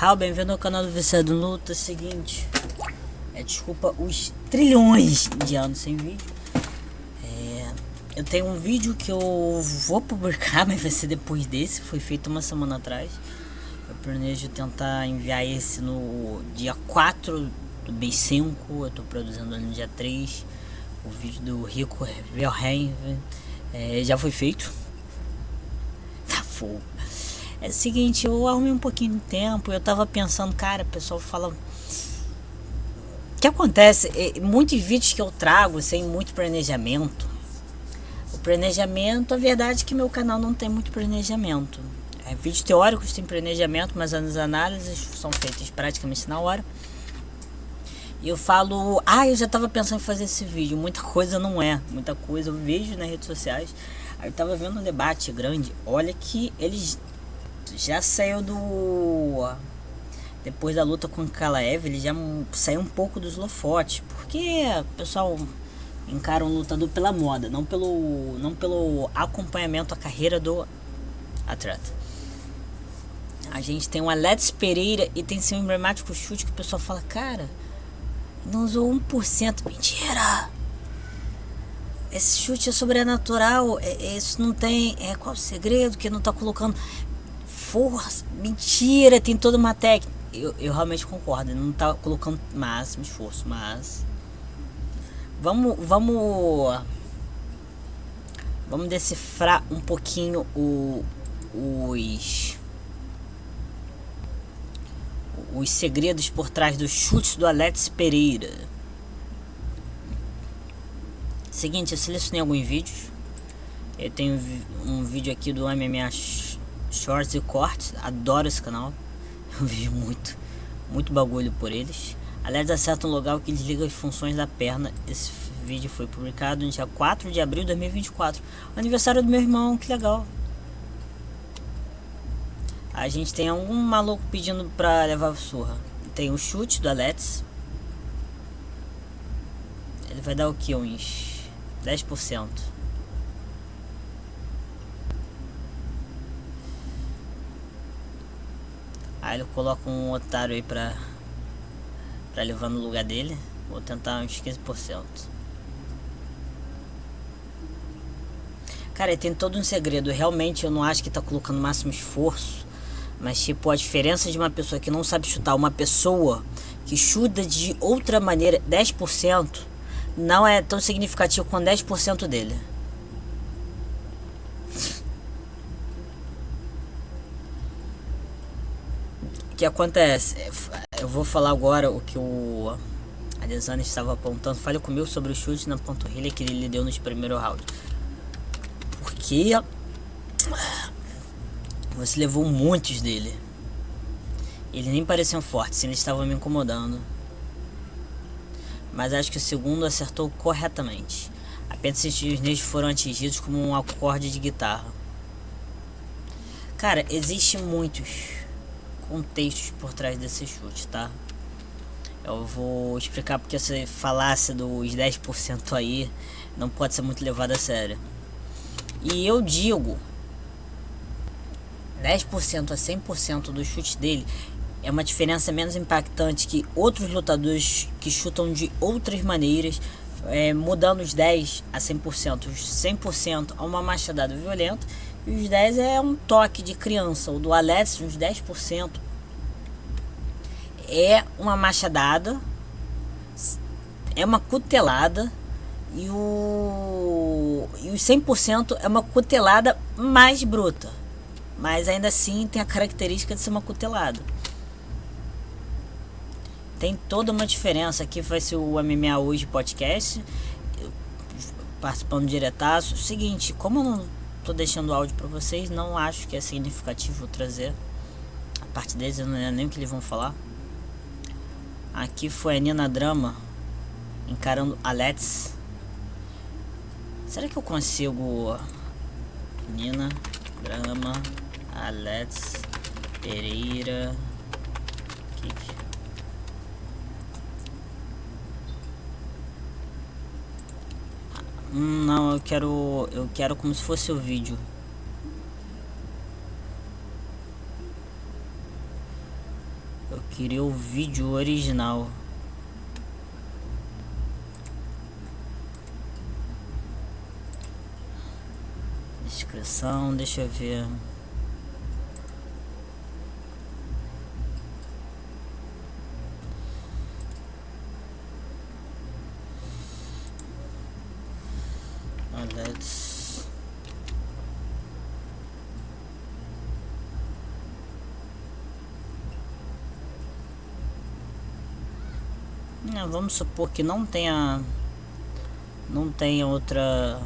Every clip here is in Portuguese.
Raul, bem-vindo ao canal do Viciado em Luta. Seguinte, desculpa os trilhões de anos sem vídeo. Eu tenho um vídeo que eu vou publicar, mas vai ser depois desse. Foi feito uma semana atrás. Eu planejo tentar enviar esse no dia 4 do mês 5. Eu tô produzindo no dia 3. O vídeo do Rico Velheim já foi feito. Tá fogo. É o seguinte, eu arrumei um pouquinho de tempo. Eu tava pensando, cara, o pessoal fala... O que acontece? Muitos vídeos que eu trago sem muito planejamento. O planejamento, a verdade é que meu canal não tem muito planejamento. Vídeos teóricos tem planejamento, mas as análises são feitas praticamente na hora. E eu falo, eu já tava pensando em fazer esse vídeo. Muita coisa não é, muita coisa eu vejo nas redes sociais. Aí eu tava vendo um debate grande. Olha que eles já saiu do... Depois da luta com o Kalaev, ele já saiu um pouco dos holofotes. Porque o pessoal encara um lutador pela moda, não pelo acompanhamento à carreira do atleta. A gente tem o Alex Pereira e tem seu emblemático chute que o pessoal fala, cara, não usou 1%. Mentira! Esse chute é sobrenatural. Isso não tem... qual o segredo? Que não tá colocando força? Mentira! Tem toda uma técnica. Eu realmente concordo. Não tá colocando máximo esforço, mas... Vamos decifrar um pouquinho os segredos por trás dos chutes do Alex Pereira. Seguinte, eu selecionei alguns vídeos. Eu tenho um vídeo aqui do MMA Shorts e Cortes. Adoro esse canal. Eu vejo muito bagulho por eles. Aliás, acerta um lugar que desliga as funções da perna. Esse vídeo foi publicado no dia 4 de abril de 2024. Aniversário do meu irmão, que legal. A gente tem algum maluco pedindo pra levar surra. Tem o chute do Alex. Ele vai dar o que? Uns 10%. Aí ele coloca um otário aí pra levar no lugar dele. Vou tentar uns 15%. Cara, tem todo um segredo. Realmente eu não acho que tá colocando o máximo esforço. Mas tipo, a diferença de uma pessoa que não sabe chutar, uma pessoa que chuta de outra maneira, 10%, não é tão significativo quanto 10% dele. O que acontece? Eu vou falar agora o que o Adesanya estava apontando. Fale comigo sobre o chute na panturrilha que ele deu nos primeiros rounds. Porque você levou muitos dele. Eles nem pareciam fortes, eles estavam me incomodando. Mas acho que o segundo acertou corretamente. Apenas esses neios foram atingidos como um acorde de guitarra. Cara, existem muitos contextos por trás desse chute, tá? Eu vou explicar porque essa falácia dos 10% aí não pode ser muito levada a sério. E eu digo 10% a 100% do chute dele é uma diferença menos impactante que outros lutadores que chutam de outras maneiras, mudando os 10 a 100%. Os 100% é uma machadada violenta e os 10 é um toque de criança. O do Alex, uns 10% é uma machadada, é uma cutelada, e os 100% é uma cutelada mais bruta. Mas ainda assim tem a característica de ser uma cutelada. Tem toda uma diferença. Aqui vai ser o MMA Hoje podcast, participando diretaço. Seguinte, como eu não tô deixando áudio pra vocês, não acho que é significativo trazer a parte deles, eu não é nem o que eles vão falar. Aqui foi a Nina Drama encarando Alex. Será que eu consigo? Nina Drama, Alex Pereira, kick. Não, eu quero como se fosse o vídeo. Queria o vídeo original. Descrição, deixa eu ver. Let's vamos supor que não tenha outra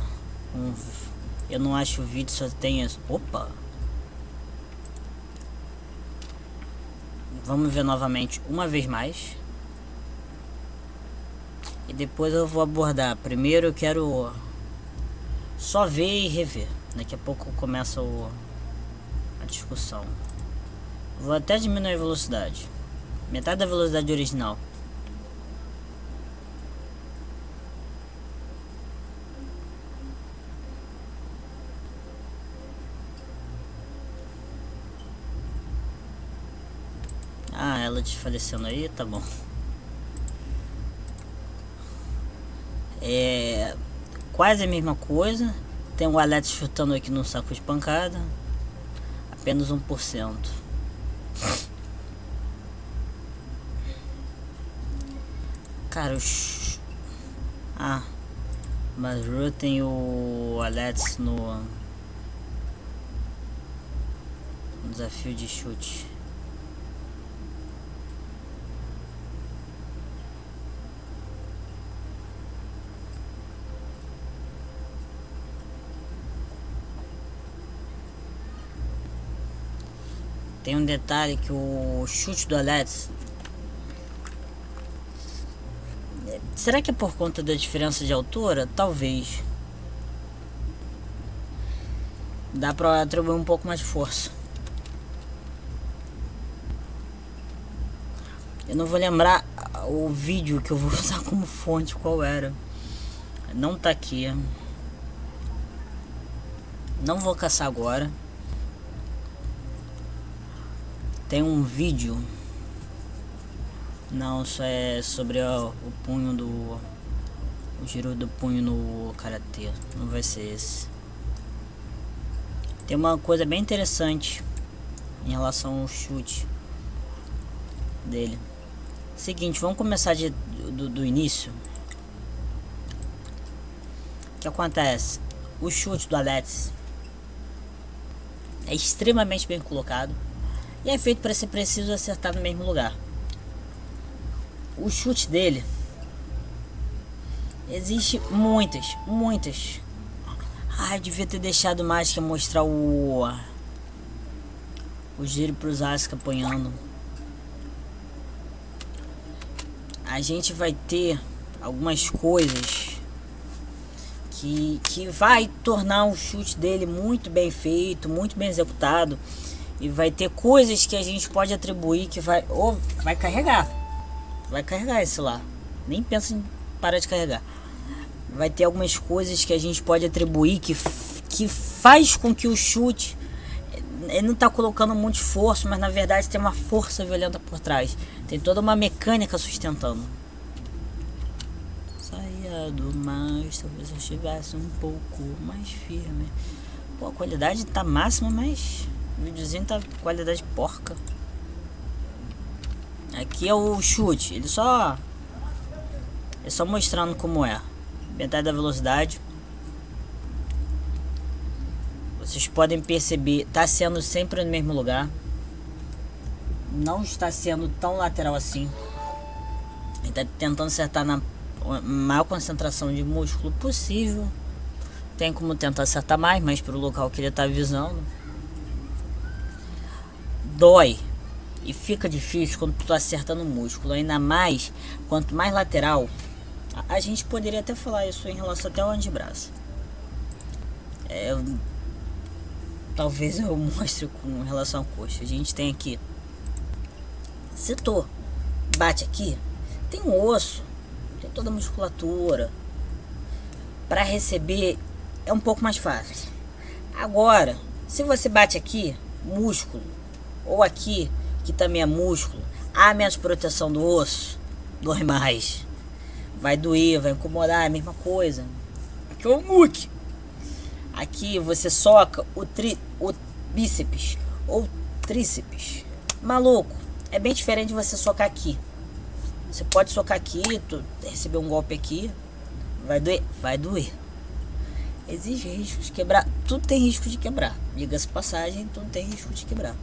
eu não acho o vídeo, só tenha. Opa, vamos ver novamente uma vez mais e depois eu vou abordar. Primeiro eu quero só ver e rever. Daqui a pouco começa a discussão. Vou até diminuir a velocidade, metade da velocidade original. Ah, ela desfalecendo aí, tá bom. É quase a mesma coisa. Tem o Alex chutando aqui no saco de pancada. Apenas 1%. Cara, mas tem o Alex no desafio de chute. Tem um detalhe que o chute do Alex, será que é por conta da diferença de altura? Talvez. Dá pra atribuir um pouco mais de força. Eu não vou lembrar o vídeo que eu vou usar como fonte, qual era. Não tá aqui. Não vou caçar agora. Tem um vídeo. Não, isso é sobre o punho do... o giro do punho no karatê. Não vai ser esse. Tem uma coisa bem interessante em relação ao chute dele. Seguinte, vamos começar do início. O que acontece? O chute do Alex é extremamente bem colocado e é feito para ser preciso acertar no mesmo lugar. O chute dele, existe muitas. Ai, devia ter deixado mais que mostrar o giro pro Sasuke apanhando. A gente vai ter algumas coisas que vai tornar o chute dele muito bem feito, muito bem executado. E vai ter coisas que a gente pode atribuir que vai carregar. Vai carregar esse lá. Nem pensa em parar de carregar. Vai ter algumas coisas que a gente pode atribuir que faz com que o chute, ele não tá colocando muito esforço, mas na verdade tem uma força violenta por trás. Tem toda uma mecânica sustentando. Saia do mais, talvez eu estivesse um pouco mais firme. Pô, a qualidade tá máxima, mas o videozinho tá qualidade porca. Aqui é o chute, ele só mostrando como é. Metade da velocidade. Vocês podem perceber, tá sendo sempre no mesmo lugar. Não está sendo tão lateral assim. Ele tá tentando acertar na maior concentração de músculo possível. Tem como tentar acertar mais, mas pro local que ele tá visando. Dói. E fica difícil quando tu tá acertando o músculo. Ainda mais, quanto mais lateral. A gente poderia até falar isso em relação até ao antebraço. Talvez eu mostre com relação à coxa. A gente tem aqui. Se tu bate aqui, tem um osso, tem toda a musculatura. Para receber é um pouco mais fácil. Agora, se você bate aqui, músculo, ou aqui, que também é músculo, há menos proteção do osso, dói mais. Vai doer, vai incomodar, é a mesma coisa. Aqui é o muque. Aqui você soca o bíceps ou tríceps. Maluco, é bem diferente de você socar aqui. Você pode socar aqui, tu receber um golpe aqui, vai doer? Vai doer. Existe risco de quebrar, tudo tem risco de quebrar. Diga-se passagem, tudo tem risco de quebrar.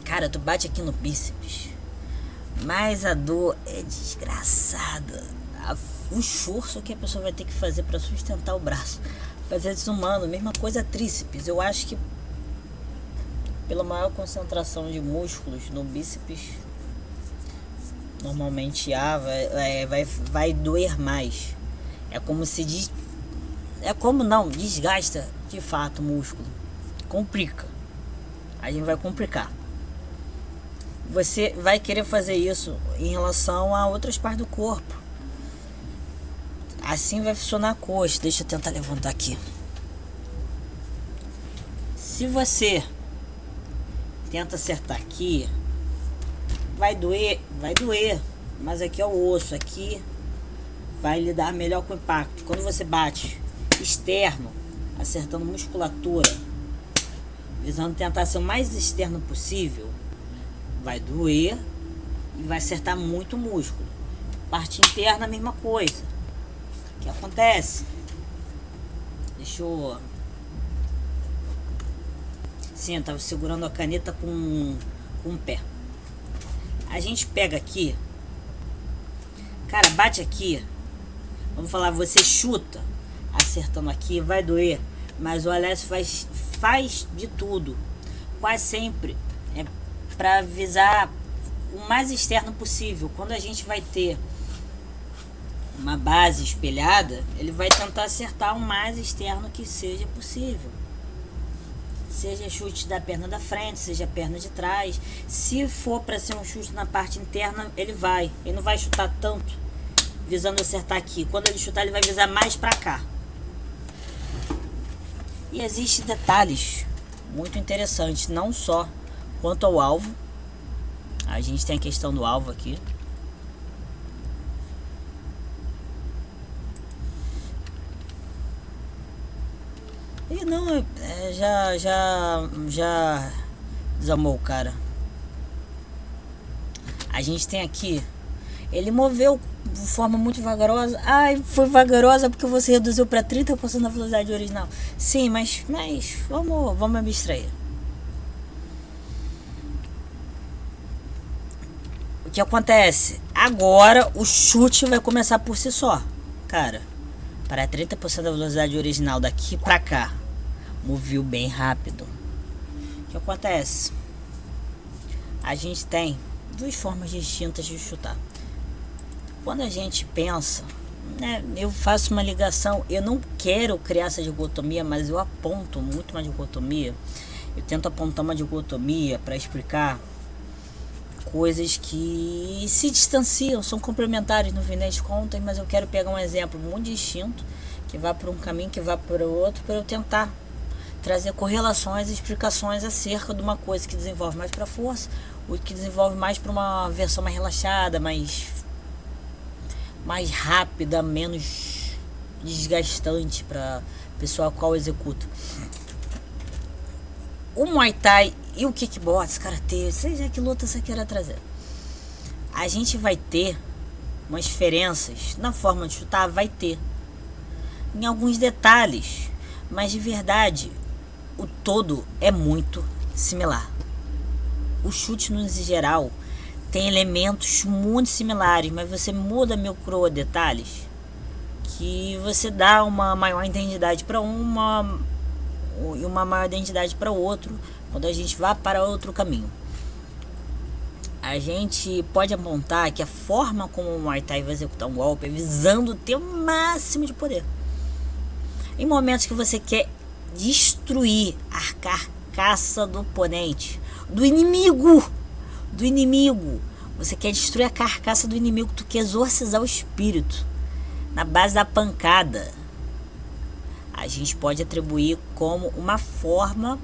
Cara, tu bate aqui no bíceps, mas a dor é desgraçada. O esforço que a pessoa vai ter que fazer para sustentar o braço, fazer desumano, mesma coisa tríceps. Eu acho que pela maior concentração de músculos no bíceps, normalmente vai doer mais. É como se desgasta de fato o músculo, complica. A gente vai complicar. Você vai querer fazer isso em relação a outras partes do corpo. Assim vai funcionar a coxa. Deixa eu tentar levantar aqui. Se você tenta acertar aqui, vai doer, mas aqui é o osso, aqui vai lidar melhor com o impacto. Quando você bate externo, acertando musculatura, visando tentar ser o mais externo possível, vai doer e vai acertar muito o músculo. Parte interna, a mesma coisa. O que acontece? Deixa eu... Sim, eu tava segurando a caneta com o pé. A gente pega aqui, cara, bate aqui. Vamos falar, você chuta, acertando aqui, vai doer. Mas o Alessio faz de tudo, quase sempre, para visar o mais externo possível. Quando a gente vai ter uma base espelhada, ele vai tentar acertar o mais externo que seja possível. Seja chute da perna da frente, seja a perna de trás. Se for para ser um chute na parte interna, ele não vai chutar tanto visando acertar aqui. Quando ele chutar, ele vai visar mais para cá. E existem detalhes muito interessantes, não só quanto ao alvo. A gente tem a questão do alvo aqui. E não, já desamou o cara. A gente tem aqui, ele moveu de forma muito vagarosa. Ai, foi vagarosa porque você reduziu para 30% da velocidade original. Sim, mas vamos abstrair. O que acontece? Agora o chute vai começar por si só. Cara, para 30% da velocidade original daqui para cá, moveu bem rápido. O que acontece? A gente tem duas formas distintas de chutar. Quando a gente pensa, né, eu faço uma ligação, eu não quero criar essa dicotomia, mas eu aponto muito uma dicotomia. Eu tento apontar uma dicotomia para explicar coisas que se distanciam, são complementares no final das contas, mas eu quero pegar um exemplo muito distinto, que vá para um caminho, que vá para o outro, para eu tentar trazer correlações e explicações acerca de uma coisa que desenvolve mais para força, outra que desenvolve mais para uma versão mais relaxada, mais rápida, menos desgastante para o pessoal qual executa. O Muay Thai e o Kickbox, Karatê, seja que luta você queira trazer, a gente vai ter umas diferenças na forma de chutar, vai ter em alguns detalhes, mas de verdade o todo é muito similar. O chute no geral tem elementos muito similares, mas você muda micro detalhes que você dá uma maior identidade para uma e uma maior identidade para outro quando a gente vai para outro caminho. A gente pode apontar que a forma como o Muay Thai vai executar um golpe é visando ter o máximo de poder. Em momentos que você quer destruir a carcaça do oponente, do inimigo, você quer destruir a carcaça do inimigo, tu quer exorcizar o espírito na base da pancada, a gente pode atribuir como uma forma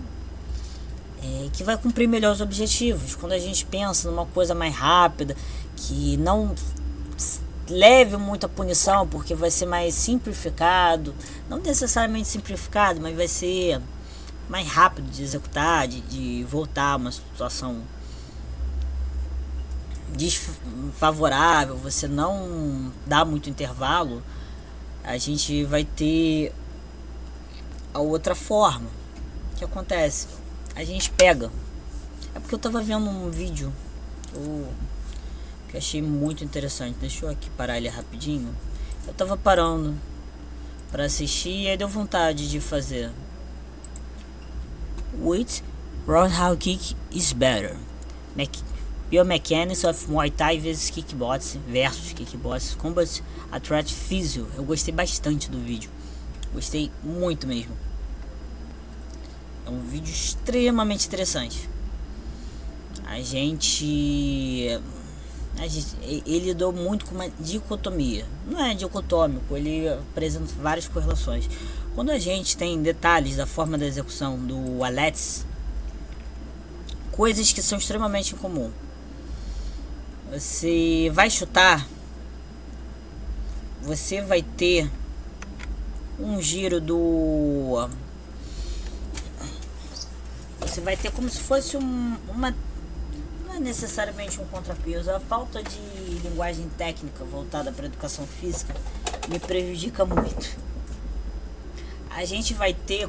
que vai cumprir melhor os objetivos. Quando a gente pensa numa coisa mais rápida, que não leve muita punição, porque vai ser mais simplificado, não necessariamente simplificado, mas vai ser mais rápido de executar, de voltar a uma situação desfavorável, você não dá muito intervalo, a gente vai ter a outra forma. O que acontece? A gente pega. É porque eu tava vendo um vídeo que eu achei muito interessante. Deixa eu aqui parar ele rapidinho. Eu tava parando para assistir e aí deu vontade de fazer. Which roundhouse kick is better? Biomechanics of Muay Thai versus Kickboxing Combat Athlete Physio. Eu gostei bastante do vídeo. Gostei muito mesmo. É um vídeo extremamente interessante. Ele lidou muito com uma dicotomia. Não é dicotômico, ele apresenta várias correlações. Quando a gente tem detalhes da forma da execução do Alex, coisas que são extremamente incomum. Você vai chutar, você vai ter um giro do... Você vai ter como se fosse uma... Não é necessariamente um contrapeso. A falta de linguagem técnica voltada para a educação física me prejudica muito. A gente vai ter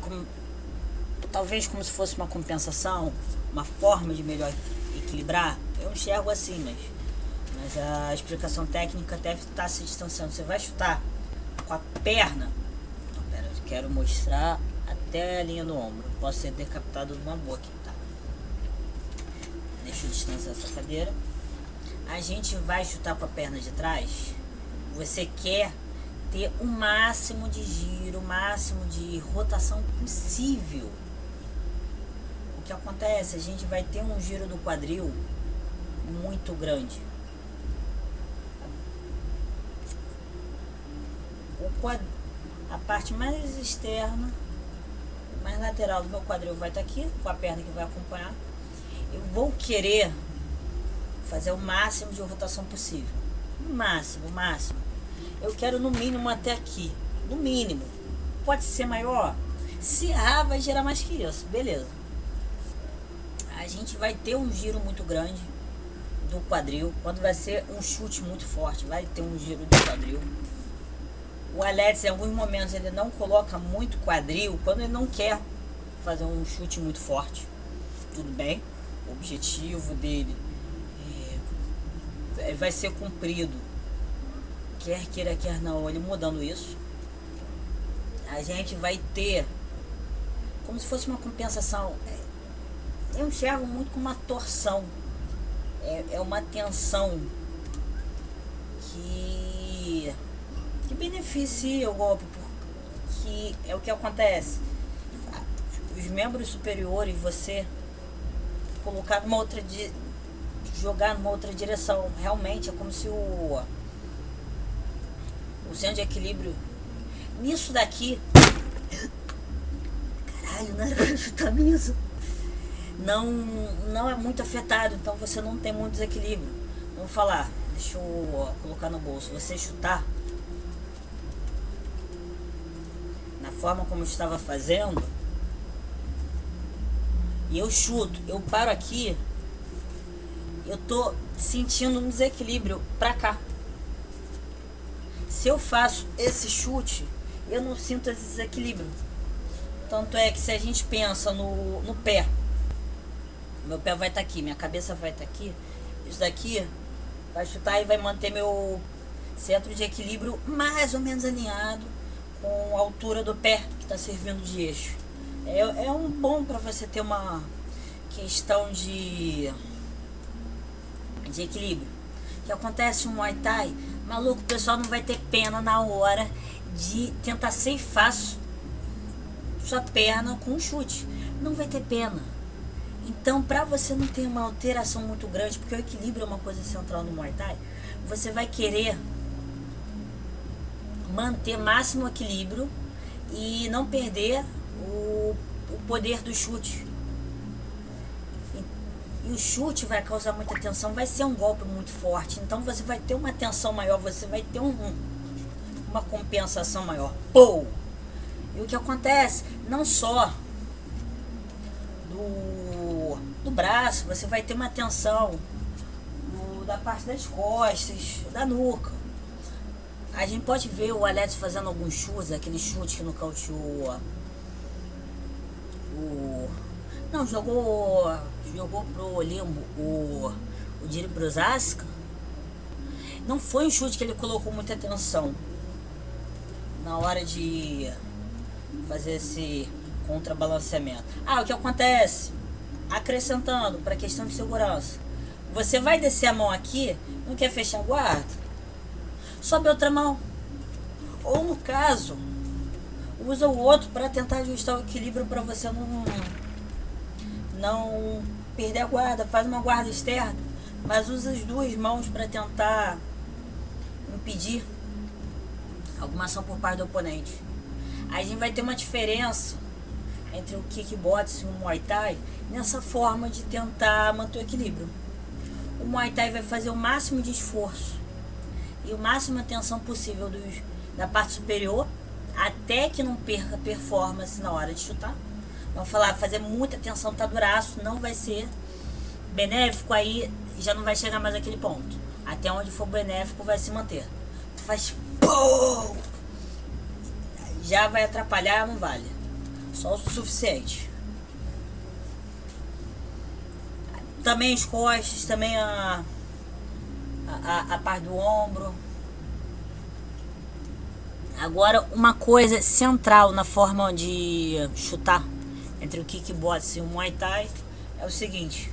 talvez como se fosse uma compensação, uma forma de melhor equilibrar. Eu enxergo assim, mas a explicação técnica deve estar se distanciando. Você vai chutar com a perna. Não, pera, eu quero mostrar até a linha do ombro. Posso ser decapitado numa boa aqui, tá? Deixa eu distanciar essa cadeira. A gente vai chutar com a perna de trás. Você quer ter o máximo de giro, o máximo de rotação possível. O que acontece? A gente vai ter um giro do quadril muito grande. A parte mais externa, mais lateral do meu quadril vai estar aqui, com a perna que vai acompanhar. Eu vou querer fazer o máximo de rotação possível. O máximo. Eu quero no mínimo até aqui. No mínimo. Pode ser maior. Se errar, vai gerar mais que isso. Beleza. A gente vai ter um giro muito grande do quadril. Quando vai ser um chute muito forte, vai ter um giro do quadril. O Alex, em alguns momentos, ele não coloca muito quadril quando ele não quer fazer um chute muito forte. Tudo bem. O objetivo dele vai ser cumprido. Quer queira, quer não, ele mudando isso, a gente vai ter como se fosse uma compensação. Eu enxergo muito como uma torção. É uma tensão que beneficia o golpe, porque é o que acontece. Os membros superiores, você colocar numa outra jogar numa outra direção, realmente é como se o centro de equilíbrio nisso daqui, caralho, não era pra chutar mesmo, não é muito afetado, então você não tem muito desequilíbrio. Vamos falar, deixa eu colocar no bolso. Você chutar na forma como eu estava fazendo, e eu chuto, eu paro aqui, eu tô sentindo um desequilíbrio pra cá. Se eu faço esse chute, eu não sinto esse desequilíbrio. Tanto é que se a gente pensa no pé, meu pé vai estar aqui, minha cabeça vai estar aqui, isso daqui vai chutar e vai manter meu centro de equilíbrio mais ou menos alinhado com a altura do pé que está servindo de eixo. É um bom para você ter uma questão de equilíbrio. O que acontece no Muay Thai, maluco, o pessoal não vai ter pena na hora de tentar ceifar sua perna com um chute. Não vai ter pena. Então, para você não ter uma alteração muito grande, porque o equilíbrio é uma coisa central no Muay Thai, você vai querer manter máximo equilíbrio e não perder o poder do chute. E o chute vai causar muita tensão, vai ser um golpe muito forte. Então você vai ter uma tensão maior, você vai ter uma compensação maior. Pou! E o que acontece? Não só do braço, você vai ter uma tensão da parte das costas, da nuca. A gente pode ver o Alex fazendo alguns chutes, aquele chute que nocauteou não, jogou pro limbo o Jiri Prochazka. Não foi um chute que ele colocou muita atenção na hora de fazer esse contrabalanceamento. O que acontece? Acrescentando para a questão de segurança, você vai descer a mão aqui, não quer fechar a guarda, sobe outra mão, ou no caso usa o outro para tentar ajustar o equilíbrio para você não perder a guarda. Faz uma guarda externa, mas usa as duas mãos para tentar impedir alguma ação por parte do oponente. Aí a gente vai ter uma diferença entre o kickboxing e o Muay Thai nessa forma de tentar manter o equilíbrio. O Muay Thai vai fazer o máximo de esforço e o máximo de tensão possível da parte superior até que não perca performance na hora de chutar. Vamos falar, fazer muita tensão, tá duraço, não vai ser benéfico, aí já não vai chegar mais aquele ponto. Até onde for benéfico vai se manter. Tu faz pum, já vai atrapalhar, não vale. Só o suficiente. Também as costas, também a parte do ombro. Agora, uma coisa central na forma de chutar entre o kickboxing e o Muay Thai é o seguinte: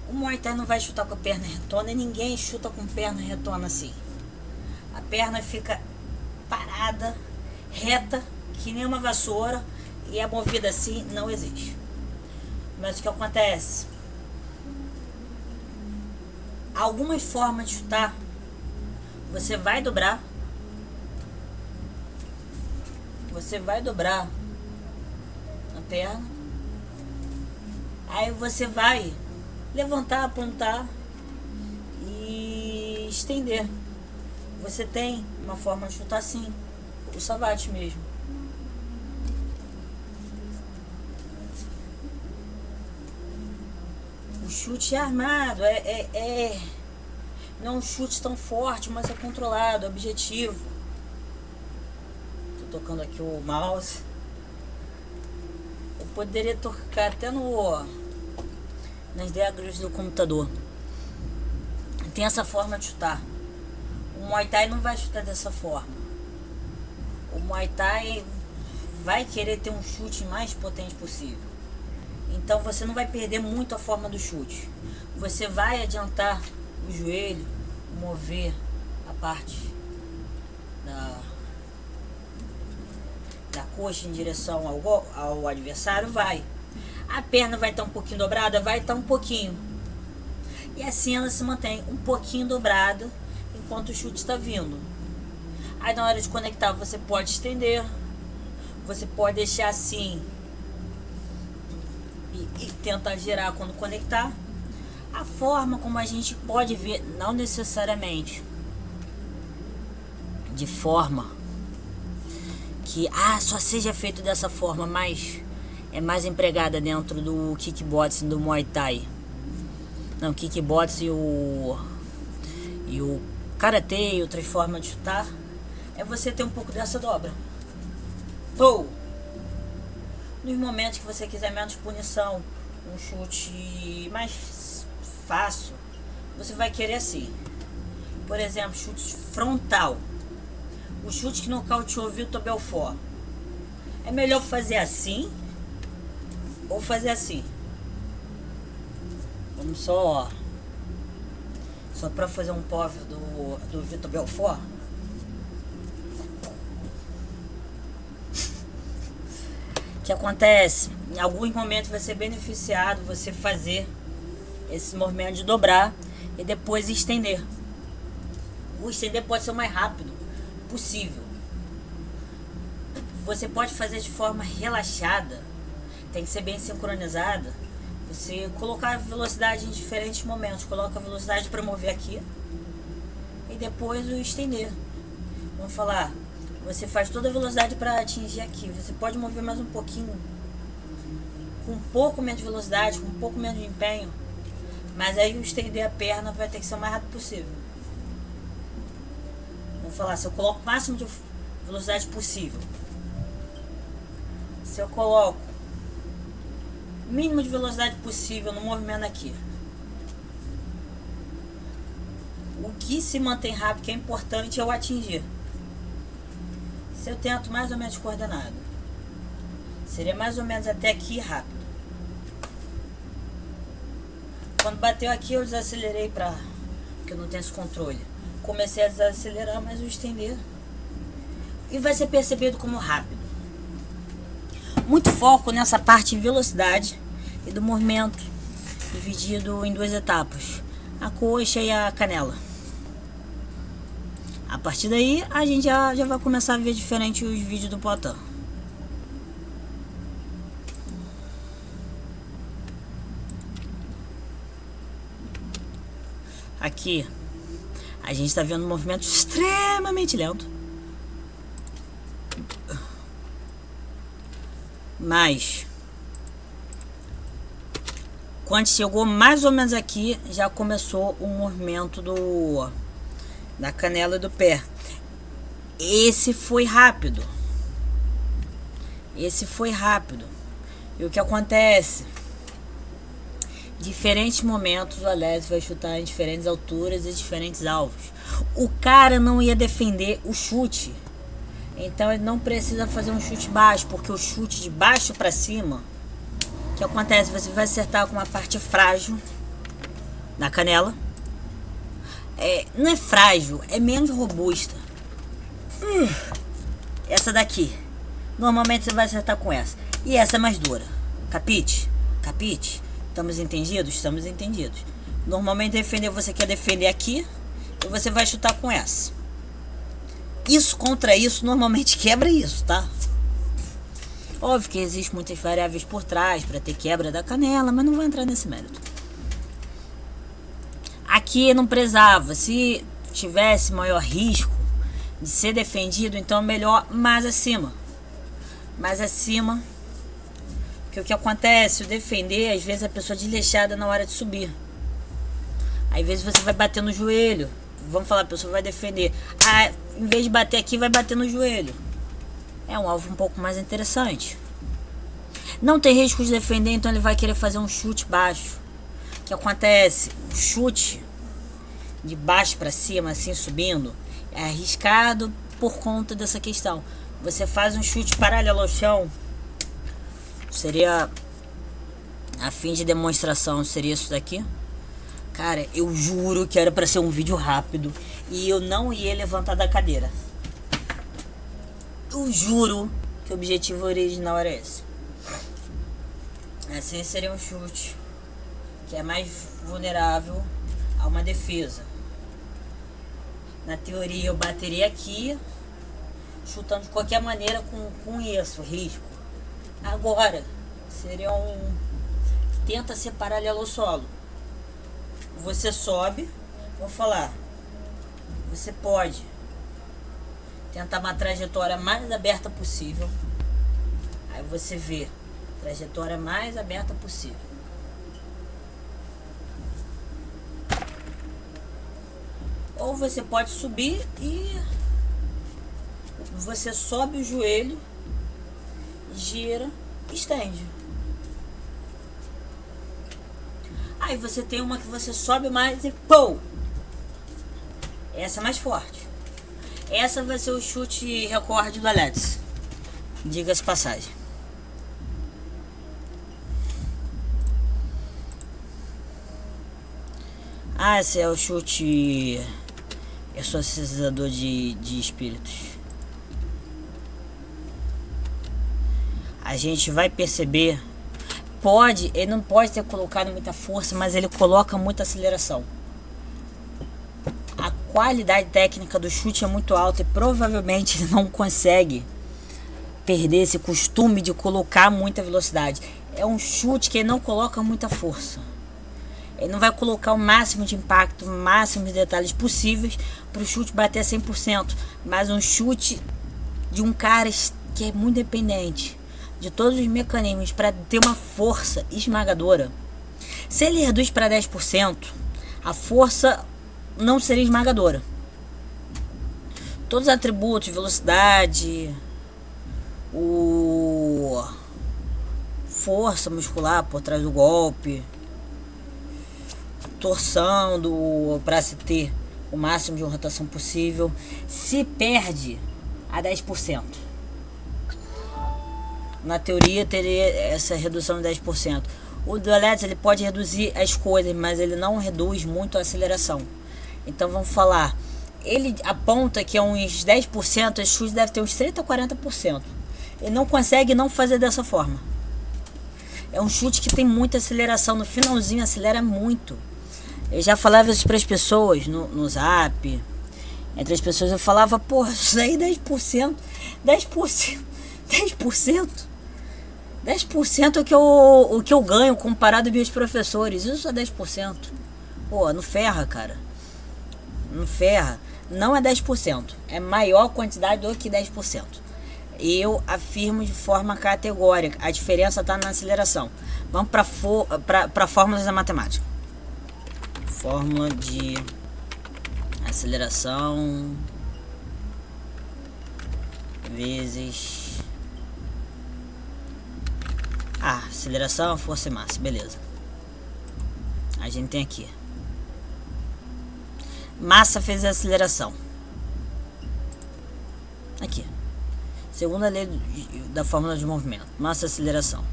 o Muay Thai não vai chutar com a perna retona, e ninguém chuta com perna retona assim. A perna fica parada, reta, que nem uma vassoura, e é movida assim, não existe. Mas o que acontece? Algumas formas de chutar, você vai dobrar a perna, aí você vai levantar, apontar e estender. Você tem uma forma de chutar assim, o savate mesmo. O chute é armado, não é um chute tão forte, mas é controlado, é objetivo. Tô tocando aqui o mouse. Eu poderia tocar até nas diagramas do computador. Tem essa forma de chutar. O Muay Thai não vai chutar dessa forma. O Muay Thai vai querer ter um chute mais potente possível. Então você não vai perder muito a forma do chute. Você vai adiantar o joelho, mover a parte da coxa em direção ao adversário, vai. A perna vai estar um pouquinho dobrada, vai estar um pouquinho. E assim ela se mantém um pouquinho dobrada enquanto o chute está vindo. Aí na hora de conectar você pode estender, você pode deixar assim e tentar girar quando conectar. A forma como a gente pode ver, não necessariamente de forma que só seja feito dessa forma, mas é mais empregada dentro do kickboxing, do Muay Thai. Não, kickboxing e o karatê e outras formas de chutar, é você ter um pouco dessa dobra. Pou! Nos momentos que você quiser menos punição, um chute mais fácil, você vai querer assim. Por exemplo, chute frontal. O chute que nocauteou Vitor Belfort. É melhor fazer assim ou fazer assim? Vamos só para fazer um POV do Vitor Belfort. O que acontece? Em alguns momentos vai ser beneficiado você fazer esse movimento de dobrar e depois estender. O estender pode ser o mais rápido possível. Você pode fazer de forma relaxada, tem que ser bem sincronizada. Você colocar a velocidade em diferentes momentos. Coloca a velocidade para mover aqui e depois o estender. Vamos falar, você faz toda a velocidade para atingir aqui. Você pode mover mais um pouquinho, com um pouco menos de velocidade, com um pouco menos de empenho, mas aí o estender a perna vai ter que ser o mais rápido possível. Vamos falar, se eu coloco o máximo de velocidade possível, se eu coloco o mínimo de velocidade possível no movimento aqui, o que se mantém rápido, que é importante, é o atingir. Se eu tento mais ou menos coordenado, seria mais ou menos até aqui rápido. Quando bateu aqui eu desacelerei porque eu não tenho esse controle. Comecei a desacelerar, mas o estender e vai ser percebido como rápido. Muito foco nessa parte de velocidade e do movimento, dividido em duas etapas, a coxa e a canela. A partir daí a gente já vai começar a ver diferente os vídeos do Poitin. Aqui a gente está vendo um movimento extremamente lento, mas quando chegou mais ou menos aqui, já começou o movimento da canela e do pé. Esse foi rápido. Esse foi rápido. E o que acontece? Diferentes momentos o Alex vai chutar em diferentes alturas e diferentes alvos. O cara não ia defender o chute, então ele não precisa fazer um chute baixo, porque o chute de baixo para cima, o que acontece? Você vai acertar com uma parte frágil da canela. Não é frágil, é menos robusta. Essa daqui, normalmente você vai acertar com essa. E essa é mais dura. Capite? Capite? Estamos entendidos? Estamos entendidos. Normalmente defender, você quer defender aqui e você vai chutar com essa. Isso contra isso normalmente quebra isso, tá? Óbvio que existem muitas variáveis por trás para ter quebra da canela, mas não vou entrar nesse mérito. Aqui não prezava. Se tivesse maior risco de ser defendido, então é melhor mais acima. Mais acima. Porque o que acontece, o defender, às vezes a pessoa é desleixada na hora de subir. Às vezes você vai bater no joelho. Vamos falar, a pessoa vai defender. Em vez de bater aqui, vai bater no joelho. É um alvo um pouco mais interessante. Não tem risco de defender, então ele vai querer fazer um chute baixo. O que acontece? O chute de baixo para cima, assim subindo, é arriscado por conta dessa questão. Você faz um chute paralelo ao chão, seria, a fim de demonstração, seria isso daqui. Cara, eu juro que era para ser um vídeo rápido e eu não ia levantar da cadeira. Eu juro que o objetivo original era esse. Assim seria um chute que é mais vulnerável a uma defesa. Na teoria eu bateria aqui, chutando de qualquer maneira com isso, risco. Agora, seria tenta ser paralelo ao solo. Você sobe, vou falar, você pode tentar uma trajetória mais aberta possível. Aí você vê, trajetória mais aberta possível. Ou você pode subir e você sobe o joelho, gira, estende. Aí você tem uma que você sobe mais e pum! Essa é mais forte. Essa vai ser o chute recorde do Alex. Diga-se passagem. Esse é o chute exorcizador de espíritos. A gente vai perceber. Ele não pode ter colocado muita força, mas ele coloca muita aceleração. A qualidade técnica do chute é muito alta e provavelmente ele não consegue perder esse costume de colocar muita velocidade. é um chute que ele não coloca muita força. Ele não vai colocar o máximo de impacto, o máximo de detalhes possíveis para o chute bater a 100%. Mas um chute de um cara que é muito dependente de todos os mecanismos para ter uma força esmagadora. Se ele reduz para 10%, a força não seria esmagadora. Todos os atributos, velocidade, força muscular por trás do golpe, torção para se ter o máximo de rotação possível, se perde a 10%. Na teoria teria essa redução de 10%. O do Alex, ele pode reduzir as coisas, mas ele não reduz muito a aceleração. Então vamos falar, ele aponta que é uns 10%, esse chute deve ter uns 30 a 40%. Ele não consegue não fazer dessa forma. É um chute que tem muita aceleração, no finalzinho acelera muito. Eu já falava isso para as pessoas no zap, entre as pessoas eu falava, porra, isso aí 10%, 10% é o que eu ganho comparado aos meus professores. Isso é 10%. Pô, não ferra, cara. Não ferra. Não é 10%. É maior quantidade do que 10%. Eu afirmo de forma categórica. A diferença está na aceleração. Vamos para fórmulas da matemática. Fórmula de aceleração vezes aceleração, força e massa, beleza. A gente tem aqui massa vezes aceleração. Aqui, segunda lei da fórmula de movimento, massa e aceleração.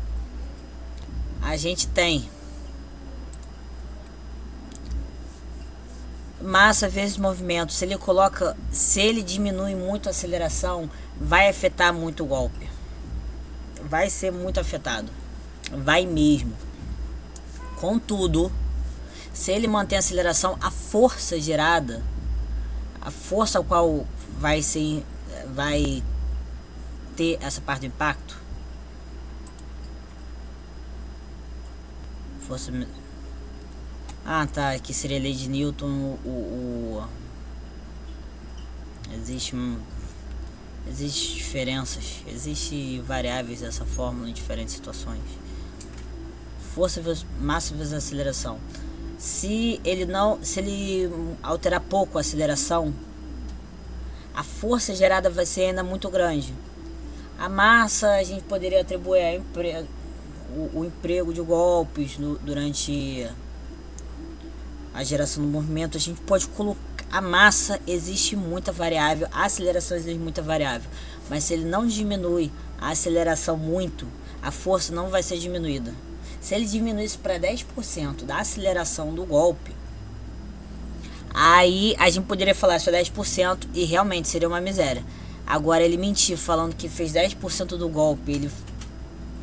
A gente tem massa vezes movimento. Se ele diminui muito a aceleração, vai afetar muito o golpe. Vai ser muito afetado. Vai mesmo. Contudo, se ele mantém a aceleração, a força gerada, a força ao qual vai ter essa parte do impacto, força. Tá, aqui seria a lei de Newton. Existem diferenças, existem variáveis dessa fórmula em diferentes situações. Força vezes massa vezes aceleração. Se ele alterar pouco a aceleração, a força gerada vai ser ainda muito grande. A massa a gente poderia atribuir o emprego de golpes durante a geração do movimento. A gente pode colocar a massa, existe muita variável, a aceleração existe muita variável, mas se ele não diminui a aceleração muito, a força não vai ser diminuída. Se ele diminuísse para 10% da aceleração do golpe, aí a gente poderia falar só 10% e realmente seria uma miséria. Agora ele mentir falando que fez 10% do golpe,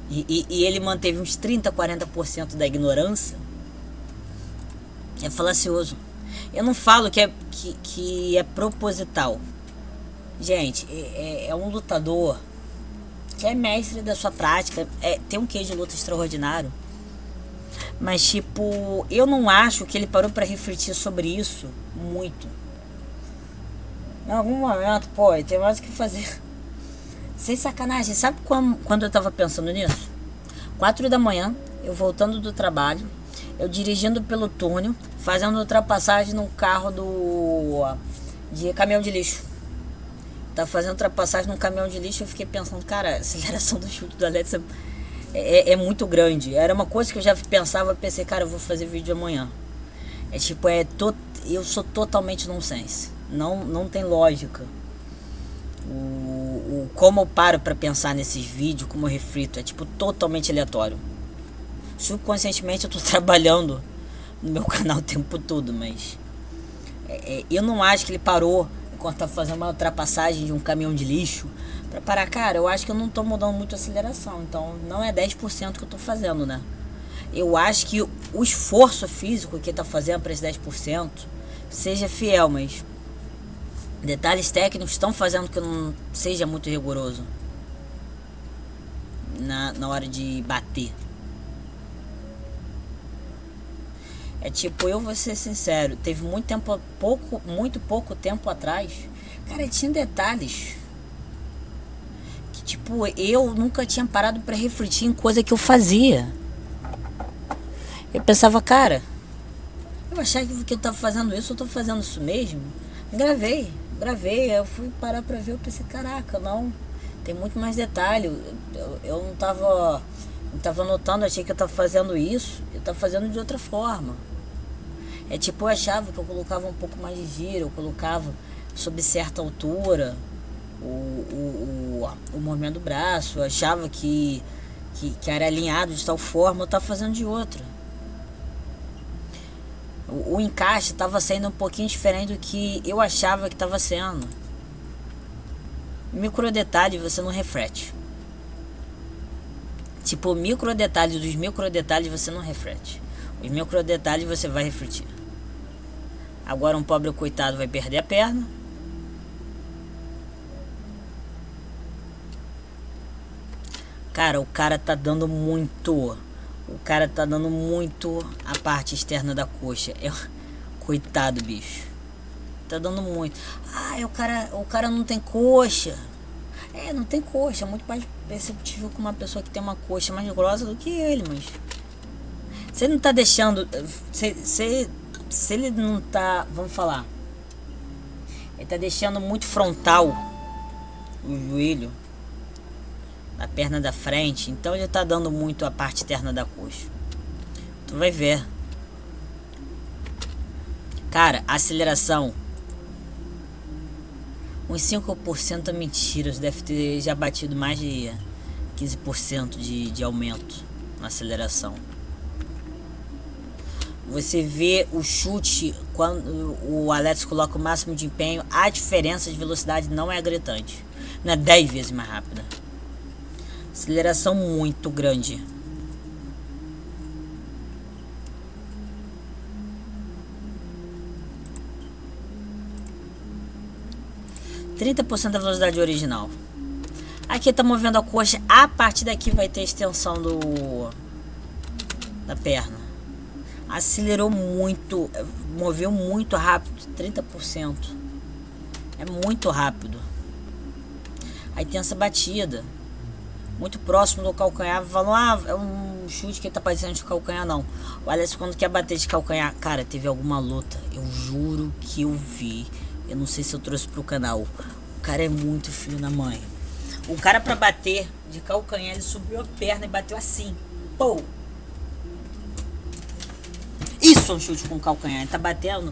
e ele manteve uns 30, 40% da ignorância, é falacioso. Eu não falo que é proposital. Gente, é um lutador que é mestre da sua prática, tem um quê de luta extraordinário. Mas tipo, eu não acho que ele parou para refletir sobre isso muito. Em algum momento, pô, tem mais o que fazer. Sem sacanagem, sabe quando eu tava pensando nisso? 4 da manhã, eu voltando do trabalho, eu dirigindo pelo túnel, fazendo ultrapassagem no carro de caminhão de lixo. Tava fazendo ultrapassagem num caminhão de lixo, eu fiquei pensando, cara, a aceleração do chute do Alex é muito grande. Era uma coisa que eu já pensava, pensei, cara, eu vou fazer vídeo amanhã. Eu sou totalmente nonsense. Não tem lógica. Como eu paro pra pensar nesses vídeos, como eu reflito, é tipo totalmente aleatório. Subconscientemente eu tô trabalhando no meu canal o tempo todo, mas eu não acho que ele parou enquanto tá fazendo uma ultrapassagem de um caminhão de lixo pra parar. Cara, eu acho que eu não tô mudando muito a aceleração, então não é 10% que eu tô fazendo, né? Eu acho que o esforço físico que ele tá fazendo para esse 10% seja fiel, mas detalhes técnicos estão fazendo que eu não seja muito rigoroso na hora de bater. É tipo, eu vou ser sincero, teve muito tempo, muito pouco tempo atrás, cara, tinha detalhes que, tipo, eu nunca tinha parado pra refletir em coisa que eu fazia. Eu pensava, cara, eu achava que eu tava fazendo isso, eu tô fazendo isso mesmo. Gravei, eu fui parar pra ver, eu pensei, caraca, não, tem muito mais detalhe. Eu não tava notando, achei que eu tava fazendo isso, eu tava fazendo de outra forma. É tipo, eu achava que eu colocava um pouco mais de giro, eu colocava sob certa altura o movimento do braço, eu achava que era alinhado de tal forma, eu tava fazendo de outra. O encaixe estava saindo um pouquinho diferente do que eu achava que estava sendo. Micro detalhe você não reflete. Tipo, micro detalhes dos micro detalhes você não reflete. Os micro detalhes você vai refletir. Agora um pobre coitado vai perder a perna. Cara, o cara tá dando muito. O cara tá dando muito a parte externa da coxa. Coitado, bicho. Tá dando muito. Ah, o cara não tem coxa. É, não tem coxa. É muito mais perceptível com uma pessoa que tem uma coxa mais grossa do que ele, mas. Você não tá deixando. Se ele não tá. Vamos falar. Ele tá deixando muito frontal o joelho na perna da frente. Então ele tá dando muito a parte externa da coxa. Tu vai ver. Cara, aceleração. Uns 5% é mentira. Você deve ter já batido mais de 15% de aumento na aceleração. Você vê o chute, quando o Alex coloca o máximo de empenho, a diferença de velocidade não é gritante. Não é 10 vezes mais rápida. Aceleração muito grande. %30 da velocidade original. Aqui tá movendo a coxa. A partir daqui vai ter extensão da perna. Acelerou muito. Moveu muito rápido. 30%. É muito rápido. Aí tem essa batida. Muito próximo do calcanhar. Falam, é um chute que tá parecendo de calcanhar. Não. O Alex, quando quer bater de calcanhar, cara, teve alguma luta. Eu juro que eu vi. Eu não sei se eu trouxe pro canal. O cara é muito filho da mãe. O cara, pra bater de calcanhar, ele subiu a perna e bateu assim. Pô! Isso é um chute com calcanhar. Ele tá batendo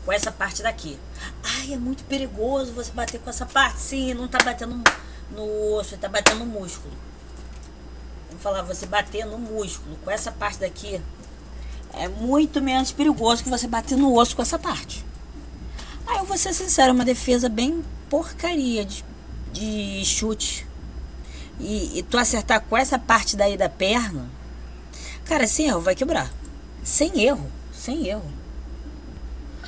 com essa parte daqui. Ai, é muito perigoso você bater com essa parte. Sim, não tá batendo no osso, ele tá batendo no músculo. Vamos falar, você bater no músculo com essa parte daqui é muito menos perigoso que você bater no osso com essa parte. Ah, eu vou ser sincero, é uma defesa bem porcaria de chute. E tu acertar com essa parte daí da perna, cara, sem erro, vai quebrar. Sem erro.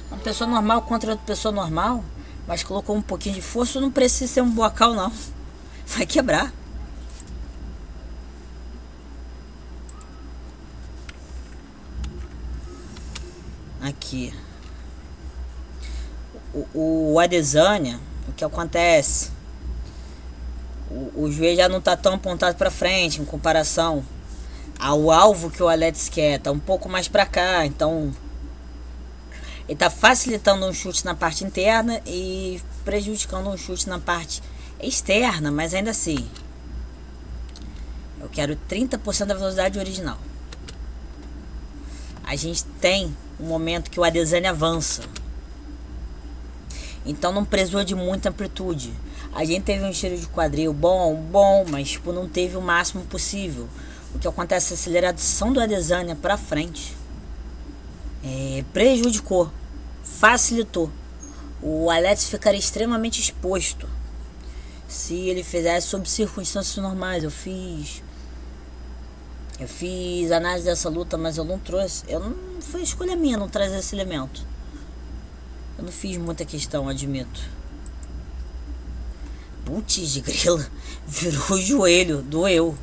Uma pessoa normal contra outra pessoa normal, mas colocou um pouquinho de força, não precisa ser um bocal, não. Vai quebrar. Aqui. O Adesanya, o que acontece? O joelho já não tá tão apontado para frente em comparação ao alvo que o Alex quer, tá um pouco mais para cá, então ele tá facilitando um chute na parte interna e prejudicando um chute na parte externa, mas ainda assim eu quero 30% da velocidade original. A gente tem um momento que o Adesanya avança, então não precisou de muita amplitude. A gente teve um estilo de quadril bom, mas tipo, não teve o máximo possível. O que acontece, a aceleração do Adesanya pra frente prejudicou, facilitou. O Alex ficaria extremamente exposto se ele fizesse sob circunstâncias normais. Eu fiz análise dessa luta, mas eu não trouxe. Foi escolha minha não trazer esse elemento. Eu não fiz muita questão, admito. Putz de grila, virou o joelho, doeu.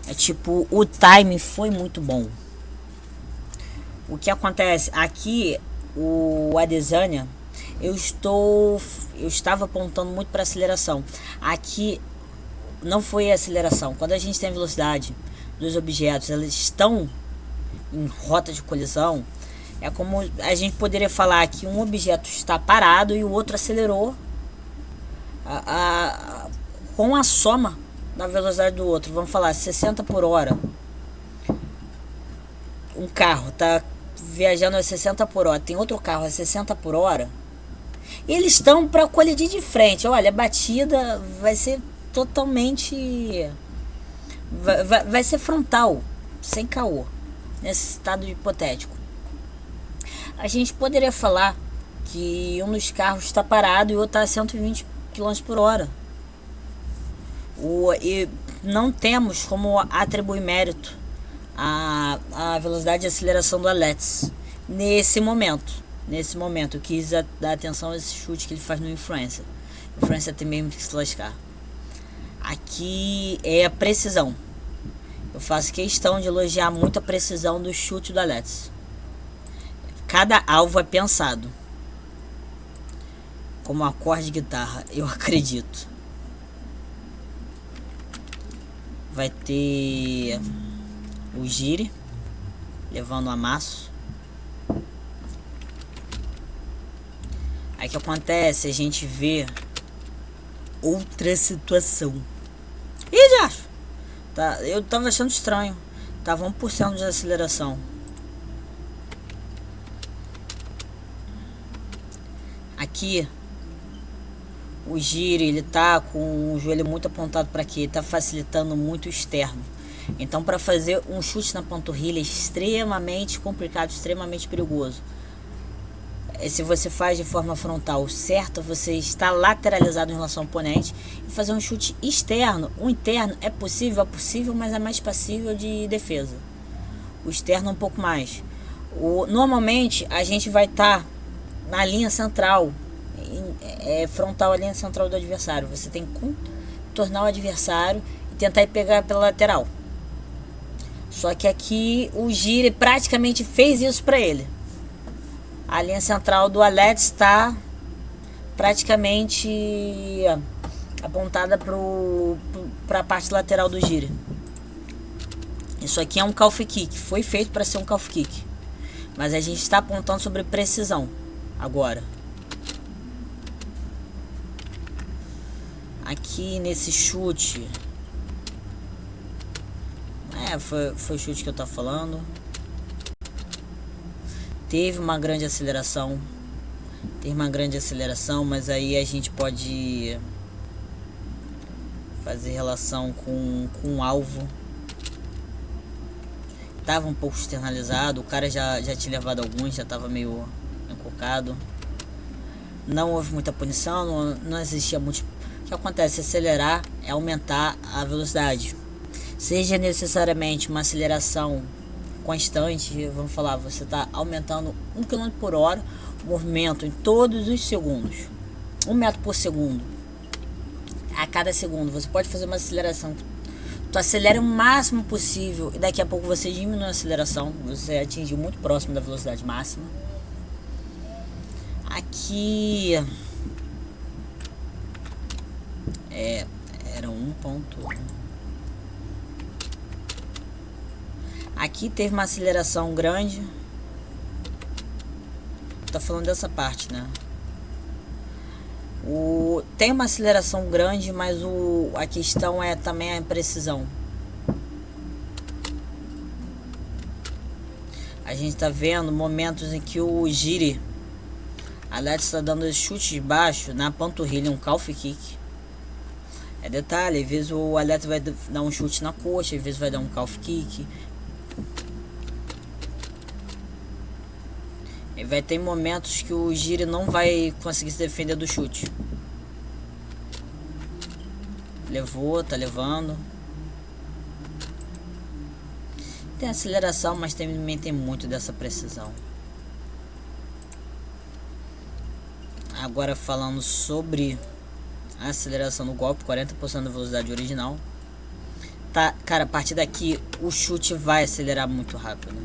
É tipo, o time foi muito bom. O que acontece aqui, o Adesanya, eu estava apontando muito para aceleração. Aqui não foi aceleração. Quando a gente tem velocidade dos objetos, eles estão em rota de colisão, é como a gente poderia falar que um objeto está parado e o outro acelerou com a soma da velocidade do outro. Vamos falar 60 por hora. Um carro está viajando a 60 por hora, tem outro carro a 60 por hora. Eles estão para colidir de frente. Olha, a batida vai ser totalmente... Vai ser frontal, sem caô, nesse estado hipotético. A gente poderia falar que um dos carros está parado e o outro está a 120 km por hora. E não temos como atribuir mérito à velocidade de aceleração do Alex nesse momento. Eu quis dar atenção a esse chute que ele faz no Influencer. O Influencer tem mesmo que se lascar. Aqui é a precisão. Eu faço questão de elogiar muito a precisão do chute do Alex. Cada alvo é pensado como um acorde de guitarra, eu acredito. Vai ter o Giri levando o amasso. Aí que acontece, a gente vê outra situação. Ih, já acho. Tá, eu tava achando estranho. Tava 1% de aceleração. Aqui o Giri, ele tá com o joelho muito apontado para aqui, ele tá facilitando muito o externo. Então, para fazer um chute na panturrilha é extremamente complicado, extremamente perigoso. Se você faz de forma frontal certa, você está lateralizado em relação ao oponente. E fazer um chute externo, o interno é possível, mas é mais passível de defesa. O externo um pouco mais. Normalmente a gente vai estar na linha central, frontal à linha central do adversário. Você tem que contornar o adversário e tentar ir pegar pela lateral. Só que aqui o Giri praticamente fez isso para ele. A linha central do Alex está praticamente apontada para a parte lateral do Giri. Isso aqui é um calf kick. Foi feito para ser um calf kick. Mas a gente está apontando sobre precisão agora. Aqui nesse chute... foi o chute que eu estava falando. Teve uma grande aceleração, mas aí a gente pode fazer relação com o alvo. Tava um pouco externalizado, o cara já tinha levado alguns, já tava meio encocado. Não houve muita punição, não existia muito. O que acontece? Acelerar é aumentar a velocidade. Seja necessariamente uma aceleração constante, vamos falar, você está aumentando 1 km por hora o movimento em todos os segundos, 1 metro por segundo. A cada segundo você pode fazer uma aceleração, tu acelera o máximo possível e daqui a pouco você diminui a aceleração, você atinge muito próximo da velocidade máxima. Aqui era 1.1. Aqui teve uma aceleração grande. Tá falando dessa parte, né? Tem uma aceleração grande, mas a questão é também a precisão. A gente tá vendo momentos em que o Giri, Alex está dando esse chute de baixo na panturrilha, um calf kick. É detalhe, às vezes o Alex vai dar um chute na coxa, às vezes vai dar um calf kick. E vai ter momentos que o Giri não vai conseguir se defender do chute. Levou, tá levando. Tem aceleração, mas também tem muito dessa precisão. Agora falando sobre a aceleração do golpe, 40% da velocidade original. Tá, cara, a partir daqui o chute vai acelerar muito rápido.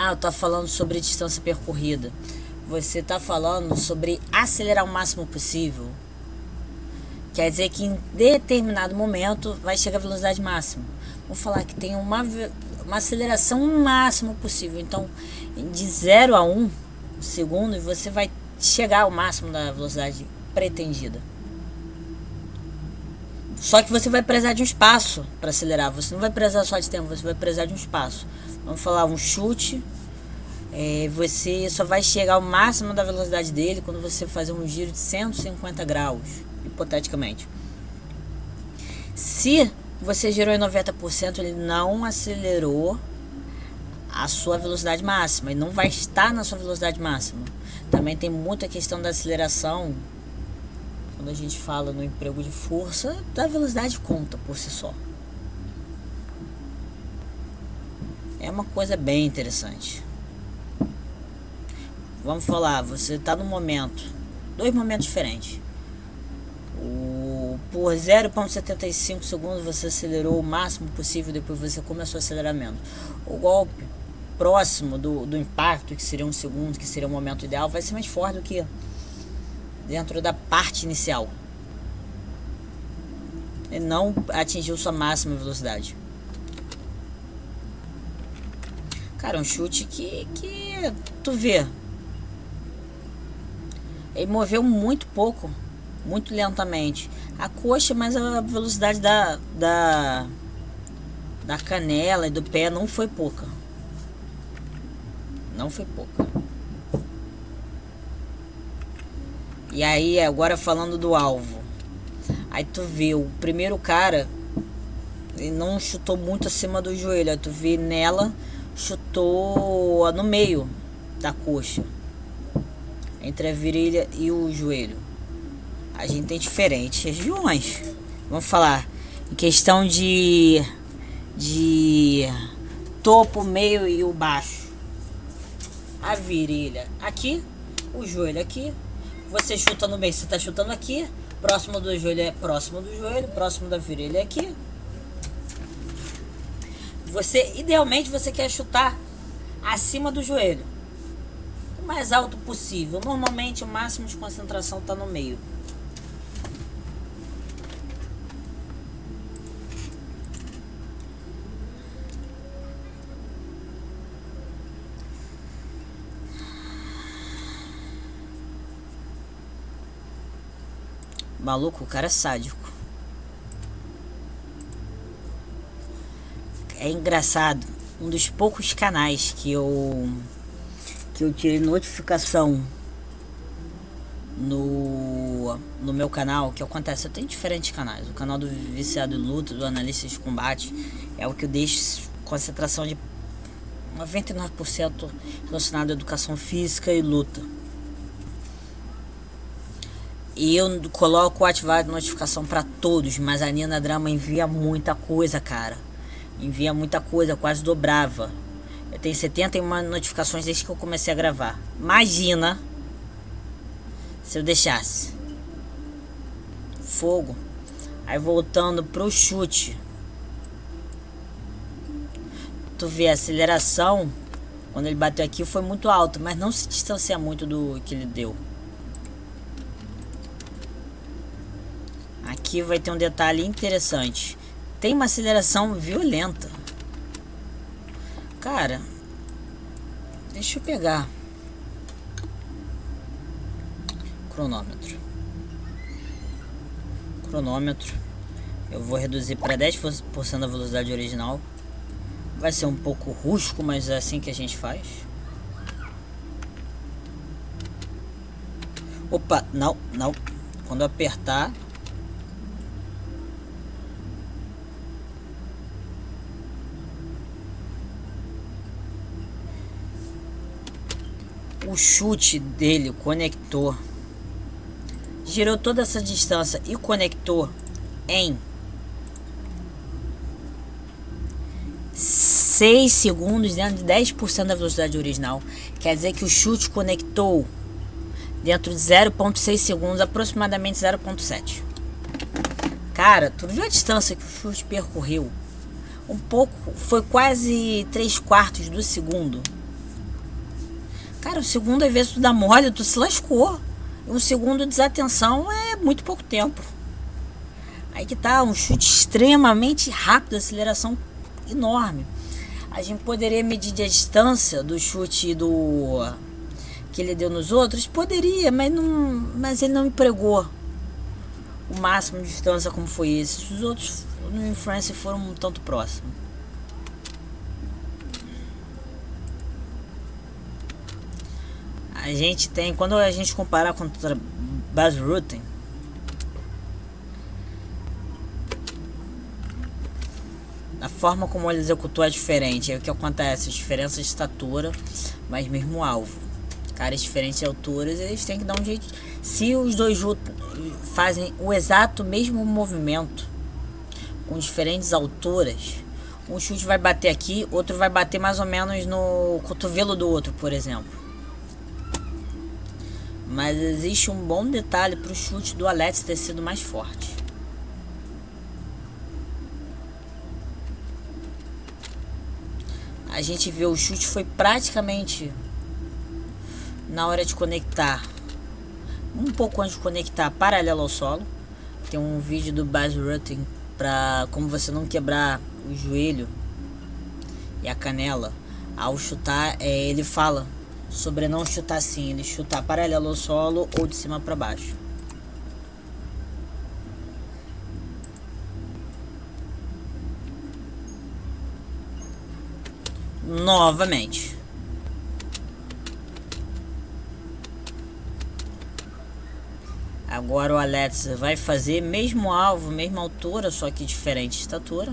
Ah, eu tô falando sobre distância percorrida. Você tá falando sobre acelerar o máximo possível. Quer dizer que em determinado momento vai chegar a velocidade máxima. Vamos falar que tem uma aceleração máxima possível. Então, de 0 a 1 segundo, você vai chegar ao máximo da velocidade pretendida. Só que você vai precisar de um espaço para acelerar. Você não vai precisar só de tempo, você vai precisar de um espaço. Vamos falar um chute. Você só vai chegar ao máximo da velocidade dele quando você fazer um giro de 150 graus, hipoteticamente. Se você girou em 90%, ele não acelerou a sua velocidade máxima. Ele não vai estar na sua velocidade máxima. Também tem muita questão da aceleração. Quando a gente fala no emprego de força, a velocidade conta por si só. É uma coisa bem interessante. Vamos falar, você está no momento, dois momentos diferentes. Por 0,75 segundos você acelerou o máximo possível, depois você começou a acelerar menos. O golpe próximo do impacto, que seria um segundo, que seria o momento ideal, vai ser mais forte do que dentro da parte inicial. Ele não atingiu sua máxima velocidade. Cara, um chute que tu vê. Ele moveu muito pouco, muito lentamente. A coxa, mas a velocidade da canela e do pé não foi pouca. Não foi pouca. E aí, agora falando do alvo. Aí tu vê, o primeiro cara, ele não chutou muito acima do joelho. Aí tu vê nela, chutou no meio da coxa, entre a virilha e o joelho. A gente tem diferentes regiões. Vamos falar em questão de topo, meio e o baixo. A virilha aqui, o joelho aqui. Você chuta no meio, você está chutando aqui. Próximo do joelho é próximo do joelho, próximo da virilha é aqui. Idealmente você quer chutar acima do joelho, o mais alto possível. Normalmente o máximo de concentração está no meio. Maluco, o cara é sádico. É engraçado, um dos poucos canais que eu tirei notificação no meu canal, que acontece, eu tenho diferentes canais. O canal do Viciado em Luta, do Analista de Combate, é o que eu deixo concentração de 99% relacionado à educação física e luta. E eu coloco ativar a notificação para todos, mas a Nina Drama envia muita coisa, cara. Envia muita coisa, quase dobrava. Eu tenho 71 notificações desde que eu comecei a gravar. Imagina se eu deixasse. Fogo. Aí voltando pro chute. Tu vê a aceleração. Quando ele bateu aqui foi muito alto, mas não se distancia muito do que ele deu. Aqui vai ter um detalhe interessante. Tem uma aceleração violenta. Cara, deixa eu pegar cronômetro. Eu vou reduzir para 10% da velocidade original. Vai ser um pouco rústico, mas é assim que a gente faz. Opa, não. Quando eu apertar, o chute dele conectou, girou toda essa distância e conectou em 6 segundos dentro de 10% da velocidade original. Quer dizer que o chute conectou dentro de 0,6 segundos, aproximadamente 0,7. Cara, tu viu a distância que o chute percorreu? Um pouco, foi quase 3/4 do segundo. Cara, o segundo, às vezes tu dá mole, tu se lascou. E um segundo de desatenção é muito pouco tempo. Aí que tá, um chute extremamente rápido, aceleração enorme. A gente poderia medir a distância do chute do que ele deu nos outros? Poderia, mas ele não empregou o máximo de distância como foi esse. Os outros no Influencer foram um tanto próximos. A gente tem, quando a gente comparar contra Bas Rutten, a forma como ele executou é diferente. É o que acontece, diferença de estatura, mas mesmo alvo. Caras diferentes de alturas, eles têm que dar um jeito. Se os dois fazem o exato mesmo movimento, com diferentes alturas, um chute vai bater aqui, outro vai bater mais ou menos no cotovelo do outro, por exemplo. Mas existe um bom detalhe para o chute do Alex ter sido mais forte. A gente vê o chute foi praticamente na hora de conectar, um pouco antes de conectar, paralelo ao solo. Tem um vídeo do Bas Rutten para como você não quebrar o joelho e a canela ao chutar. Ele fala sobre não chutar assim, ele chutar paralelo ao solo ou de cima para baixo. Novamente. Agora o Alex vai fazer mesmo alvo, mesma altura, só que diferente estatura.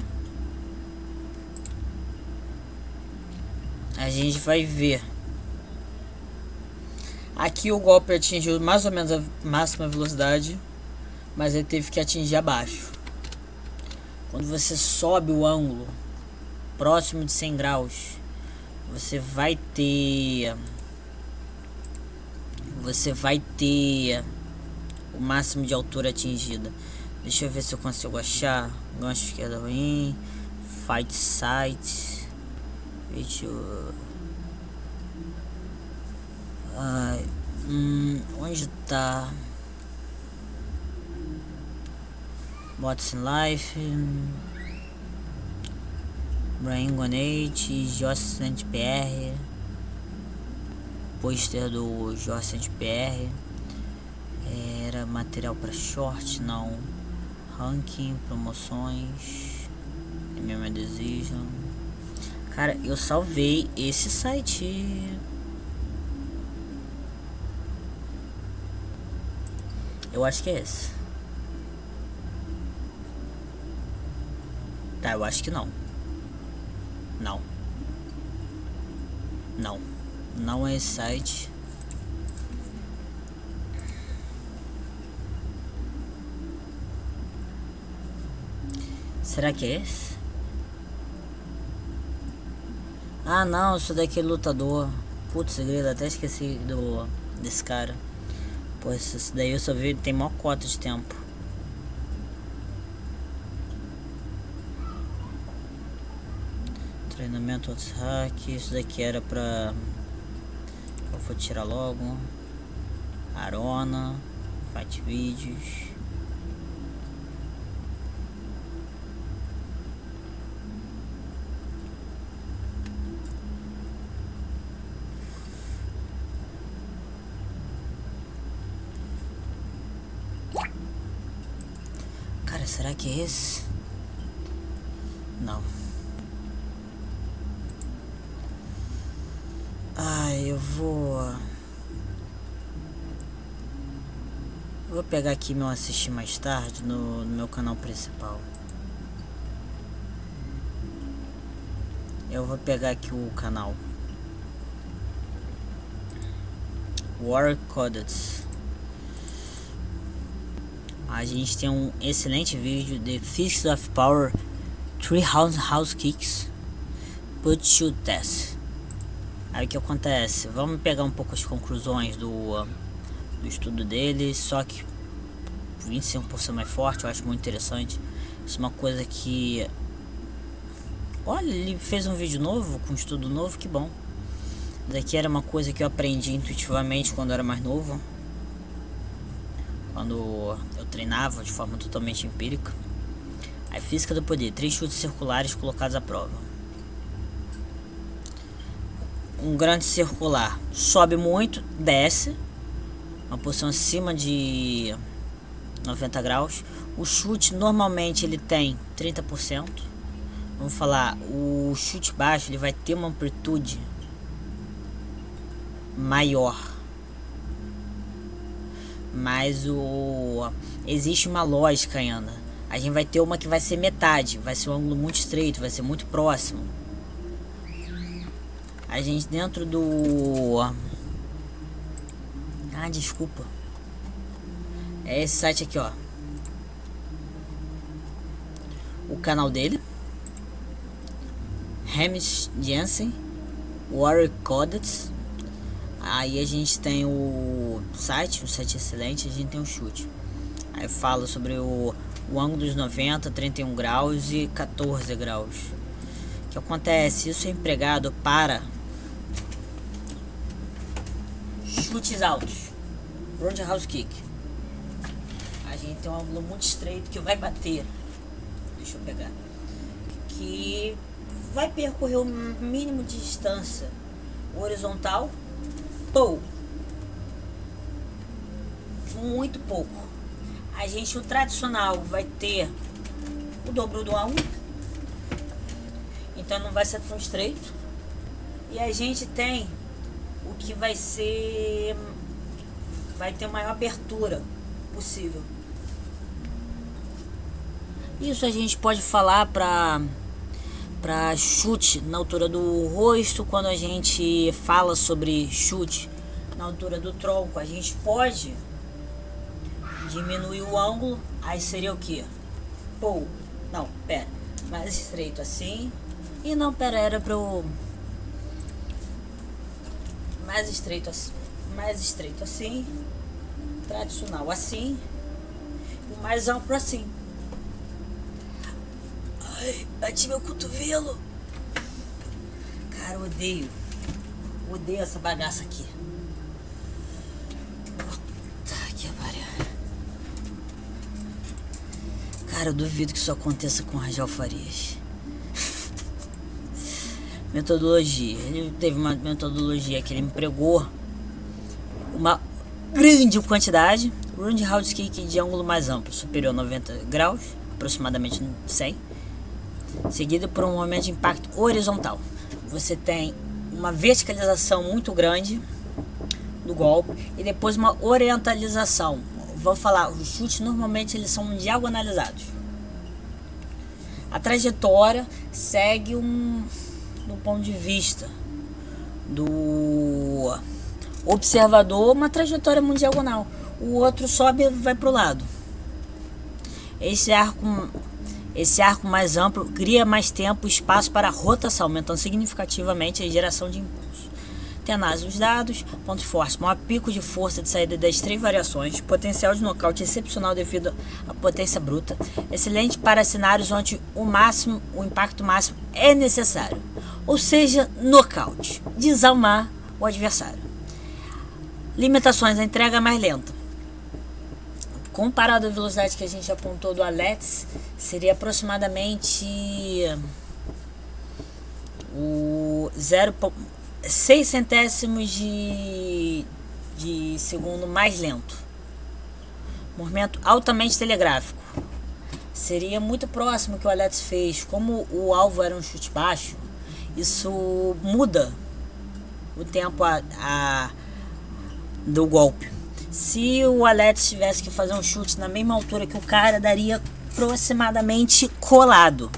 A gente vai ver. Aqui o golpe atingiu mais ou menos a máxima velocidade, mas ele teve que atingir abaixo. Quando você sobe o ângulo próximo de 100 graus, você vai ter o máximo de altura atingida. Deixa eu ver se eu consigo achar. Gancho esquerda ruim, fight site, onde tá Bots in Life, Brain Gonate, Joss PR, pôster do Joss PR. Era material para short, não. Ranking, promoções, MM Decision. Cara, eu salvei esse site. Eu acho que é esse. Tá, eu acho que não. Não é esse site. Será que é esse? Ah não, isso daqui é lutador. Putz, segredo, até esqueci desse cara. Pô, esse daí eu só vi, tem maior cota de tempo. Treinamento outros hack, isso daqui era pra... Eu vou tirar logo. Arona, fight vídeos. Cara, será que é esse? Não. Ai, eu vou pegar aqui meu assistir mais tarde no meu canal principal. Eu vou pegar aqui o canal War Coded. A gente tem um excelente vídeo de Fist of Power 3 House Kicks Put to Test. Aí o que acontece? Vamos pegar um pouco as conclusões do estudo dele, só que 25% mais forte. Eu acho muito interessante. Isso é uma coisa que... Olha, ele fez um vídeo novo, com estudo novo, que bom. Isso aqui era uma coisa que eu aprendi intuitivamente quando eu era mais novo, quando eu treinava de forma totalmente empírica. A física do poder, 3 chutes circulares colocados à prova. Um grande circular sobe muito, desce, uma posição acima de 90 graus. O chute normalmente ele tem 30%. Vamos falar, o chute baixo ele vai ter uma amplitude maior. Mas existe uma lógica ainda. A gente vai ter uma que vai ser metade, vai ser um ângulo muito estreito, vai ser muito próximo. A gente dentro do... desculpa. É esse site aqui, ó. O canal dele. Hamish Jensen. Warwick Coddets. Aí a gente tem o site excelente, a gente tem o chute. Aí fala sobre o ângulo dos 90, 31 graus e 14 graus. O que acontece? Isso é empregado para chutes altos, roundhouse kick. A gente tem um ângulo muito estreito que vai bater. Deixa eu pegar. Que vai percorrer o mínimo de distância horizontal. Muito pouco. O tradicional vai ter o dobro do ângulo, então não vai ser tão estreito. E a gente tem o que vai ter maior abertura possível. Isso a gente pode falar para chute na altura do rosto. Quando a gente fala sobre chute na altura do tronco, a gente pode diminuir o ângulo. Aí seria o que? Não, pera, mais estreito assim. E não, pera, era para o mais estreito assim, tradicional assim, e mais amplo assim. Ai, bati meu cotovelo. Cara, odeio essa bagaça aqui. Puta que pariu. Cara, eu duvido que isso aconteça com o Rangel Farias. Metodologia. Ele teve uma metodologia que ele empregou uma grande quantidade. Roundhouse kick de ângulo mais amplo, superior a 90 graus, aproximadamente 100. Seguido por um movimento de impacto horizontal. Você tem uma verticalização muito grande do golpe e depois uma orientalização. Vou falar, os chutes normalmente eles são diagonalizados. A trajetória segue do ponto de vista do observador, uma trajetória muito diagonal. O outro sobe e vai para o lado. Esse arco mais amplo cria mais tempo e espaço para rotação, aumentando significativamente a geração de impulso. Tem análise dos dados, pontos fortes, maior pico de força de saída das 3 variações, potencial de nocaute excepcional devido à potência bruta, excelente para cenários onde o impacto máximo é necessário, ou seja, nocaute, desarmar o adversário. Limitações, a entrega mais lenta. Comparado à velocidade que a gente apontou do Alex, seria aproximadamente o 0,6 centésimos de segundo mais lento. Movimento altamente telegráfico. Seria muito próximo que o Alex fez. Como o alvo era um chute baixo, isso muda o tempo do golpe. Se o Alex tivesse que fazer um chute na mesma altura que o cara, daria aproximadamente colado.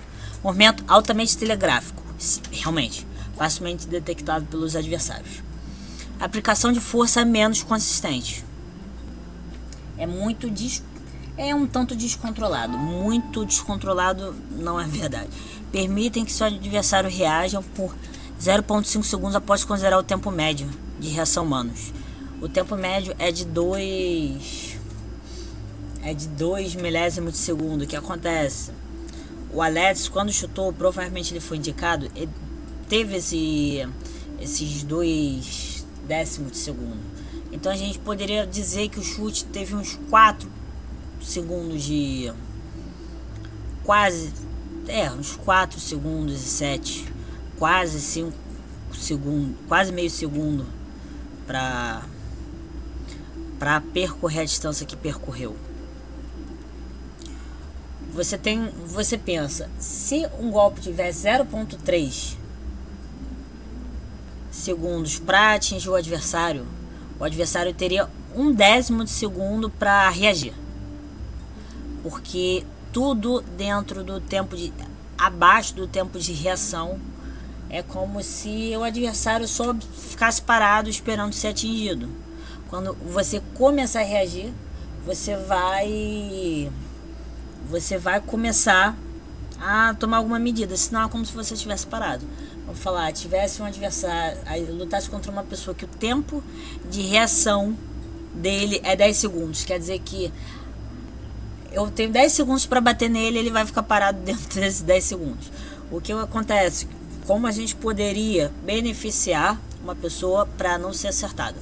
Movimento altamente telegráfico. Realmente, facilmente detectado pelos adversários. Aplicação de força menos consistente. É um tanto descontrolado. Muito descontrolado não é verdade. Permitem que seu adversário reaja por 0,5 segundos após considerar o tempo médio de reação humanos. O tempo médio é de 2 milésimos de segundo. O que acontece? O Alex, quando chutou, provavelmente ele foi indicado, ele teve esses 2 décimos de segundo. Então a gente poderia dizer que o chute teve uns 4 segundos de quase, uns 4 segundos e 7, quase 5 segundos, quase meio segundo para percorrer a distância que percorreu. Você pensa, se um golpe tiver 0.3 segundos para atingir o adversário teria 1/10 de segundo para reagir, porque tudo dentro do tempo abaixo do tempo de reação é como se o adversário só ficasse parado esperando ser atingido. Quando você começar a reagir, você vai começar a tomar alguma medida, senão é como se você estivesse parado. Vamos falar, tivesse um adversário, lutasse contra uma pessoa que o tempo de reação dele é 10 segundos, quer dizer que eu tenho 10 segundos para bater nele, ele vai ficar parado dentro desses 10 segundos. O que acontece? Como a gente poderia beneficiar uma pessoa para não ser acertada?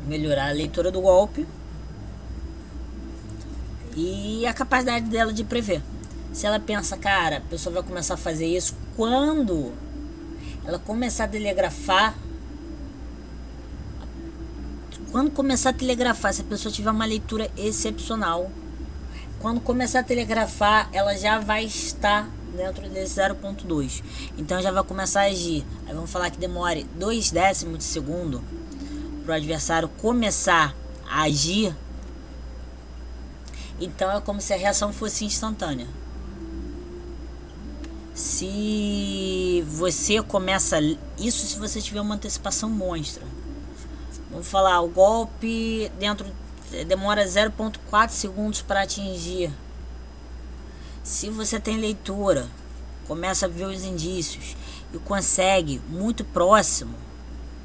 Melhorar a leitura do golpe e a capacidade dela de prever. Se ela pensa, cara, a pessoa vai começar a fazer isso quando ela começar a telegrafar. Quando começar a telegrafar, se a pessoa tiver uma leitura excepcional, quando começar a telegrafar, ela já vai estar dentro desse 0.2. Então já vai começar a agir. Aí vamos falar que demore 2 décimos de segundo para o adversário começar a agir. Então é como se a reação fosse instantânea. Se você começa isso, se você tiver uma antecipação monstra. Vamos falar, o golpe demora 0.4 segundos para atingir. Se você tem leitura, começa a ver os indícios e consegue muito próximo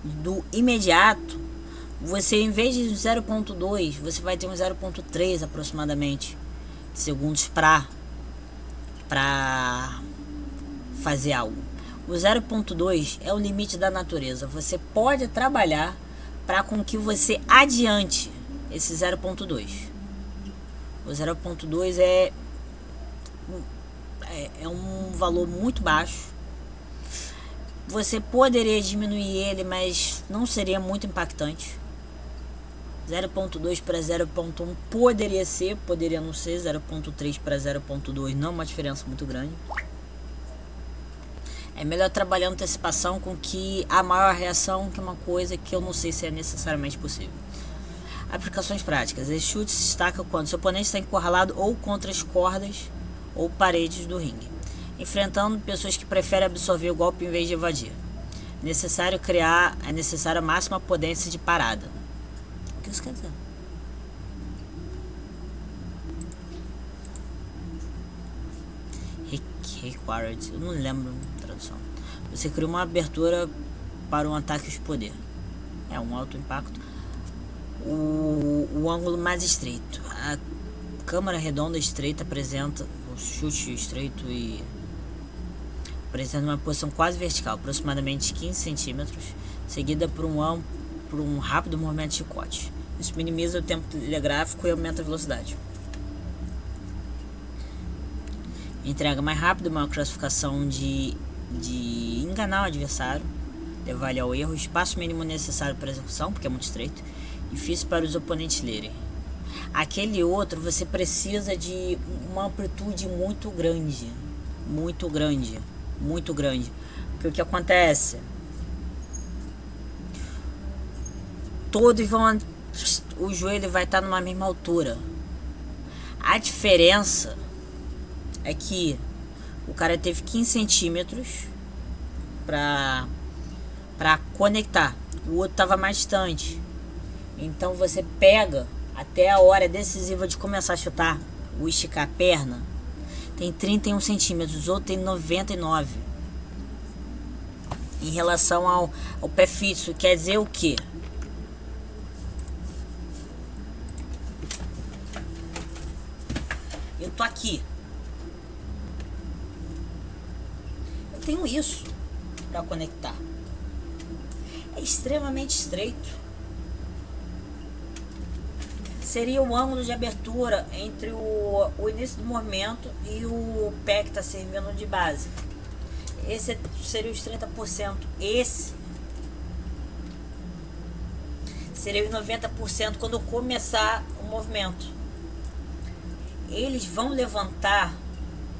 do imediato, você, em vez de 0.2, você vai ter um 0.3 aproximadamente segundos para fazer algo. O 0.2 é o limite da natureza. Você pode trabalhar para com que você adiante esse 0.2. O 0.2 é um valor muito baixo. Você poderia diminuir ele, mas não seria muito impactante. 0.2 para 0.1 poderia ser, poderia não ser. 0.3 para 0.2 não é uma diferença muito grande. É melhor trabalhar a antecipação com que a maior reação, que é uma coisa que eu não sei se é necessariamente possível. Aplicações práticas. Esse chute se destaca quando seu oponente está encurralado ou contra as cordas ou paredes do ringue, enfrentando pessoas que preferem absorver o golpe em vez de evadir. É necessário a máxima potência de parada. O que isso quer dizer? Required, eu não lembro a tradução. Você cria uma abertura para um ataque de poder. É um alto impacto. O ângulo mais estreito. A câmara redonda estreita apresenta o chute estreito e apresenta uma posição quase vertical, aproximadamente 15 centímetros, seguida por um rápido movimento de chicote. Isso minimiza o tempo telegráfico e aumenta a velocidade. Entrega mais rápido, uma classificação de enganar o adversário, levar ele ao erro, espaço mínimo necessário para execução, porque é muito estreito, difícil para os oponentes lerem. Aquele outro, você precisa de uma amplitude muito grande, muito grande, muito grande. Porque o que acontece? Todos o joelho vai estar numa mesma altura. A diferença é que o cara teve 15 centímetros para conectar, o outro estava mais distante. Então você pega até a hora decisiva de começar a chutar, o esticar a perna, tem 31 centímetros, os outros tem 99. Em relação ao pé fixo, quer dizer o quê? Eu tô aqui. Eu tenho isso para conectar. é extremamente estreito. Seria o ângulo de abertura entre o início do movimento e o pé que está servindo de base. Esse seria os 30%. Esse seria os 90% quando começar o movimento. Eles vão levantar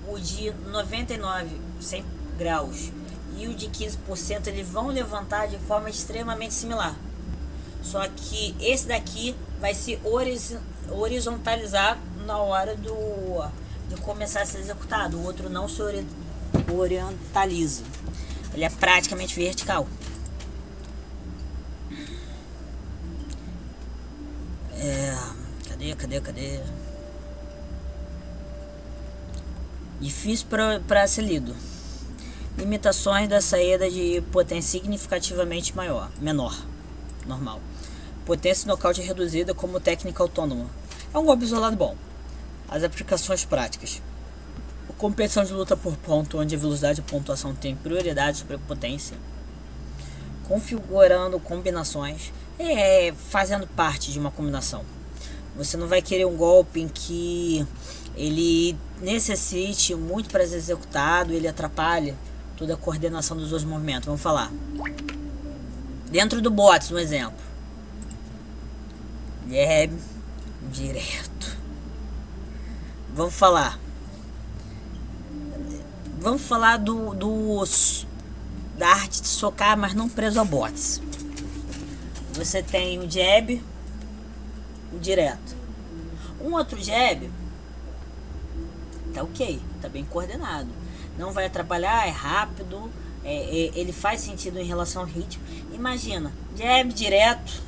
o de 99, 100 graus, e o de 15% eles vão levantar de forma extremamente similar. Só que esse daqui vai se horizontalizar na hora de começar a ser executado. O outro não se orientaliza. Ele é praticamente vertical. Cadê? Difícil para ser lido. Limitações da saída de potência significativamente menor. Normal. Potência nocaute reduzida como técnica autônoma. É um golpe isolado bom. As aplicações práticas. Competição de luta por ponto, onde a velocidade e a pontuação tem prioridade sobre a potência. Configurando combinações. Fazendo parte de uma combinação. Você não vai querer um golpe em que ele necessite muito para ser executado, ele atrapalha toda a coordenação dos dois movimentos. Vamos falar. Dentro do bots, um exemplo. Jab, direto. Vamos falar da arte de socar, mas não preso a bots. Você tem o jab, o direto. Um outro jab tá ok, tá bem coordenado, não vai atrapalhar, é rápido, ele faz sentido em relação ao ritmo. Imagina, jab direto,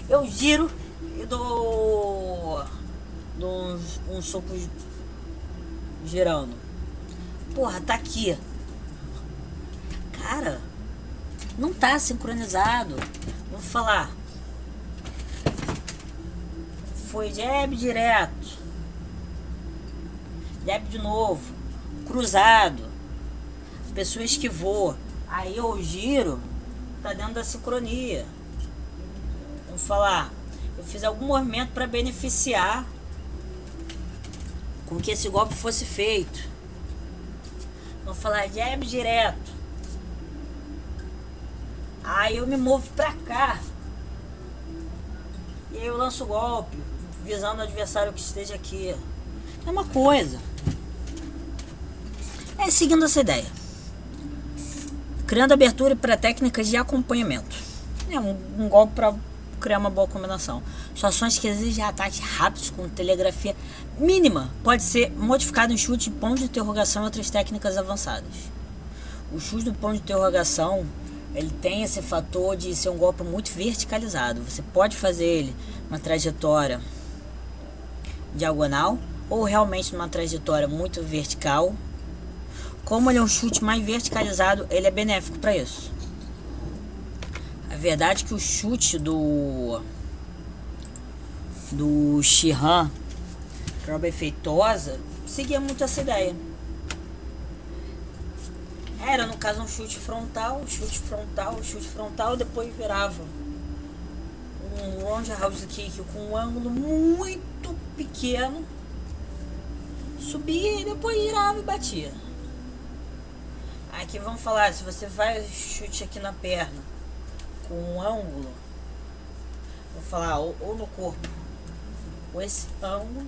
eu giro e dou um soco girando. Porra, tá aqui, cara, não tá sincronizado. Vou falar, foi jab direto, jab de novo, cruzado, a pessoa esquivou, aí eu giro, tá dentro da sincronia. Vamos falar, eu fiz algum movimento para beneficiar com que esse golpe fosse feito. Vamos falar jab direto, aí eu me movo pra cá e aí eu lanço o golpe visando o adversário que esteja aqui. É uma coisa. Seguindo essa ideia, criando abertura para técnicas de acompanhamento. É um golpe para criar uma boa combinação. Situações que exigem ataques rápidos com telegrafia mínima pode ser modificado em chute de ponto de interrogação e outras técnicas avançadas. O chute do ponto de interrogação, ele tem esse fator de ser um golpe muito verticalizado. Você pode fazer ele uma trajetória diagonal ou realmente numa trajetória muito vertical. Como ele é um chute mais verticalizado, ele é benéfico para isso. A verdade é que o chute do Shihan, prova feitosa, seguia muito essa ideia. Era, no caso, um chute frontal, depois virava um roundhouse kick com um ângulo muito pequeno, subia e depois girava e batia. Aqui vamos falar, se você vai chute aqui na perna com um ângulo, vou falar, ou no corpo, com esse ângulo,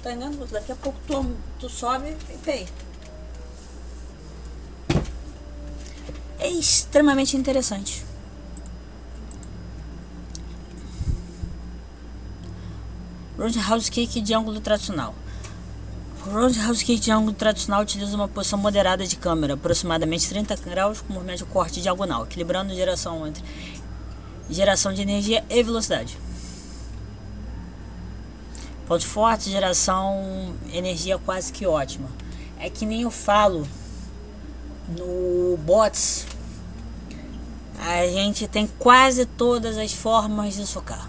tá entendendo? Daqui a pouco tu sobe e pei. É extremamente interessante. Roundhouse kick de ângulo tradicional. O roundhouse kick de ângulo tradicional utiliza uma posição moderada de câmera, aproximadamente 30 graus, com movimento de corte diagonal, equilibrando a geração entre geração de energia e velocidade. Pontos fortes, geração, energia quase que ótima. É que nem eu falo no bots, a gente tem quase todas as formas de socar.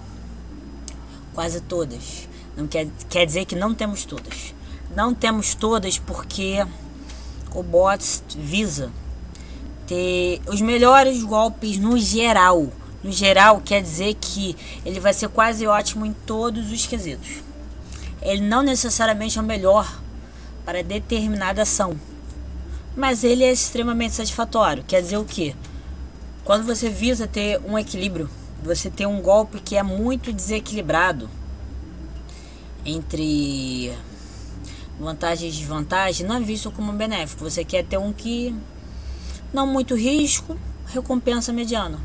Quase todas. Não quer dizer que não temos todas. Não temos todas porque o bots visa ter os melhores golpes no geral. No geral quer dizer que ele vai ser quase ótimo em todos os quesitos. Ele não necessariamente é o melhor para determinada ação, mas ele é extremamente satisfatório. Quer dizer o que? Quando você visa ter um equilíbrio, você tem um golpe que é muito desequilibrado entre vantagem e desvantagem, não é visto como benéfico. Você quer ter um que não muito risco, recompensa mediana,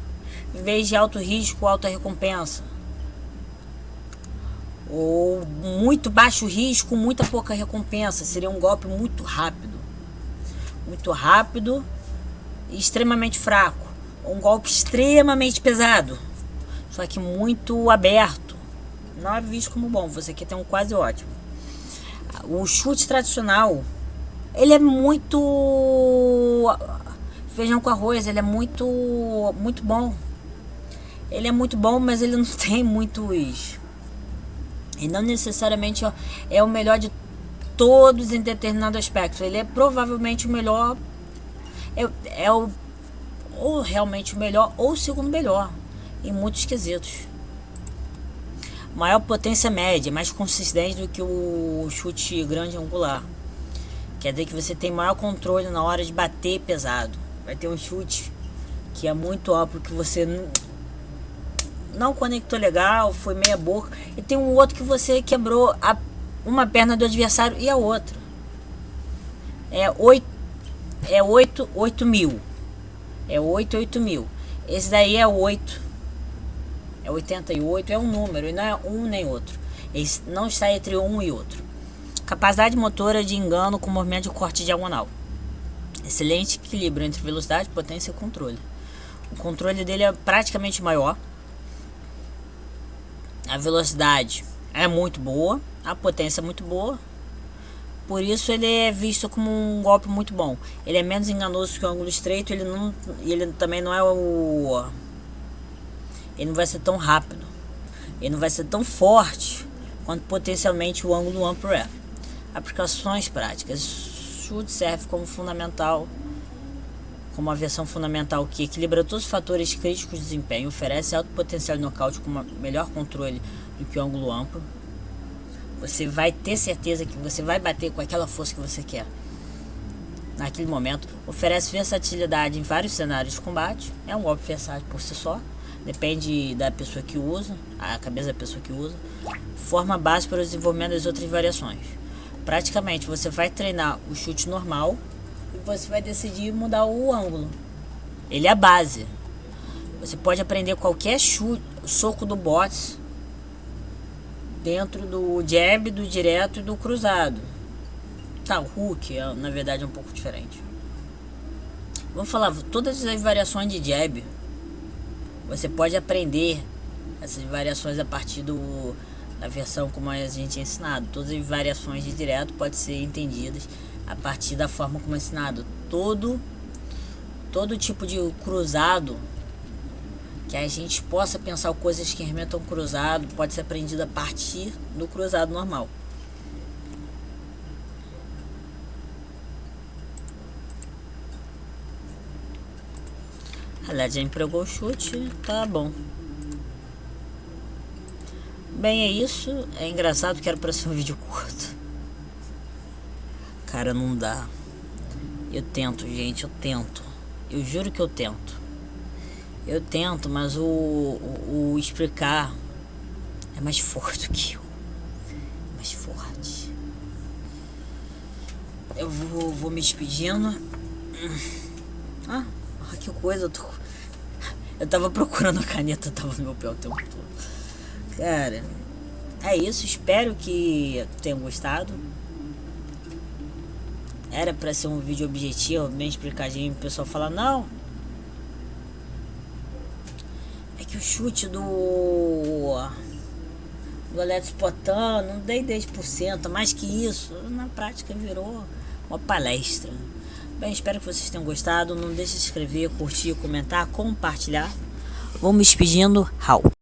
em vez de alto risco, alta recompensa, ou muito baixo risco, muita pouca recompensa. Seria um golpe muito rápido e extremamente fraco, um golpe extremamente pesado, só que muito aberto, não é visto como bom. Você quer ter um quase ótimo. O chute tradicional, ele é muito feijão com arroz, ele é muito bom. Ele é muito bom, mas ele não tem muitos... E não necessariamente é o melhor de todos em determinado aspecto. Ele é provavelmente o melhor, ou realmente o melhor, ou o segundo melhor em muitos quesitos. Maior potência média, mais consistente do que o chute grande angular. Quer dizer que você tem maior controle na hora de bater pesado. Vai ter um chute que é muito amplo, que você não conectou legal, foi meia boca. E tem um outro que você quebrou uma perna do adversário e a outra. É 8 mil. É 8 mil. Esse daí é 8. É 88, é um número, e não é um nem outro. Ele não está entre um e outro. Capacidade motora de engano com movimento de corte diagonal. Excelente equilíbrio entre velocidade, potência e controle. O controle dele é praticamente maior. A velocidade é muito boa, a potência é muito boa. Por isso ele é visto como um golpe muito bom. Ele é menos enganoso que o ângulo estreito. Ele também não é ele não vai ser tão rápido. Ele não vai ser tão forte quanto potencialmente o ângulo amplo é. Aplicações práticas. Chute serve como fundamental, como uma versão fundamental que equilibra todos os fatores críticos de desempenho, oferece alto potencial de nocaute com melhor controle do que o ângulo amplo. Você vai ter certeza que você vai bater com aquela força que você quer naquele momento. Oferece versatilidade em vários cenários de combate. É um golpe versátil por si só. Depende da pessoa que usa, a cabeça da pessoa que usa. Forma base para o desenvolvimento das outras variações. Praticamente você vai treinar o chute normal e você vai decidir mudar o ângulo. Ele é a base. Você pode aprender qualquer chute, soco do boxe dentro do jab, do direto e do cruzado. Tá, o hook na verdade é um pouco diferente. Vamos falar todas as variações de jab. Você pode aprender essas variações a partir da versão como a gente é ensinado. Todas as variações de direto podem ser entendidas a partir da forma como é ensinado. Todo tipo de cruzado que a gente possa pensar coisas que remetam ao cruzado pode ser aprendido a partir do cruzado normal. Aliás, já empregou o chute, tá bom. Bem, é isso. É engraçado que era pra ser um vídeo curto. Cara, não dá. Eu tento, gente, eu tento. Eu juro que eu tento. Eu tento, mas o explicar é mais forte do que eu. Mais forte. Eu vou me despedindo. Ah, que coisa. Eu tava procurando a caneta, tava no meu pé o tempo todo. Cara, é isso. Espero que tenham gostado. Era pra ser um vídeo objetivo, bem explicadinho. O pessoal fala, não. É que o chute do Alex Potan, não dei 10%, mais que isso. Na prática virou uma palestra. Bem, espero que vocês tenham gostado. Não deixe de se inscrever, curtir, comentar, compartilhar. Vou me despedindo. Raul.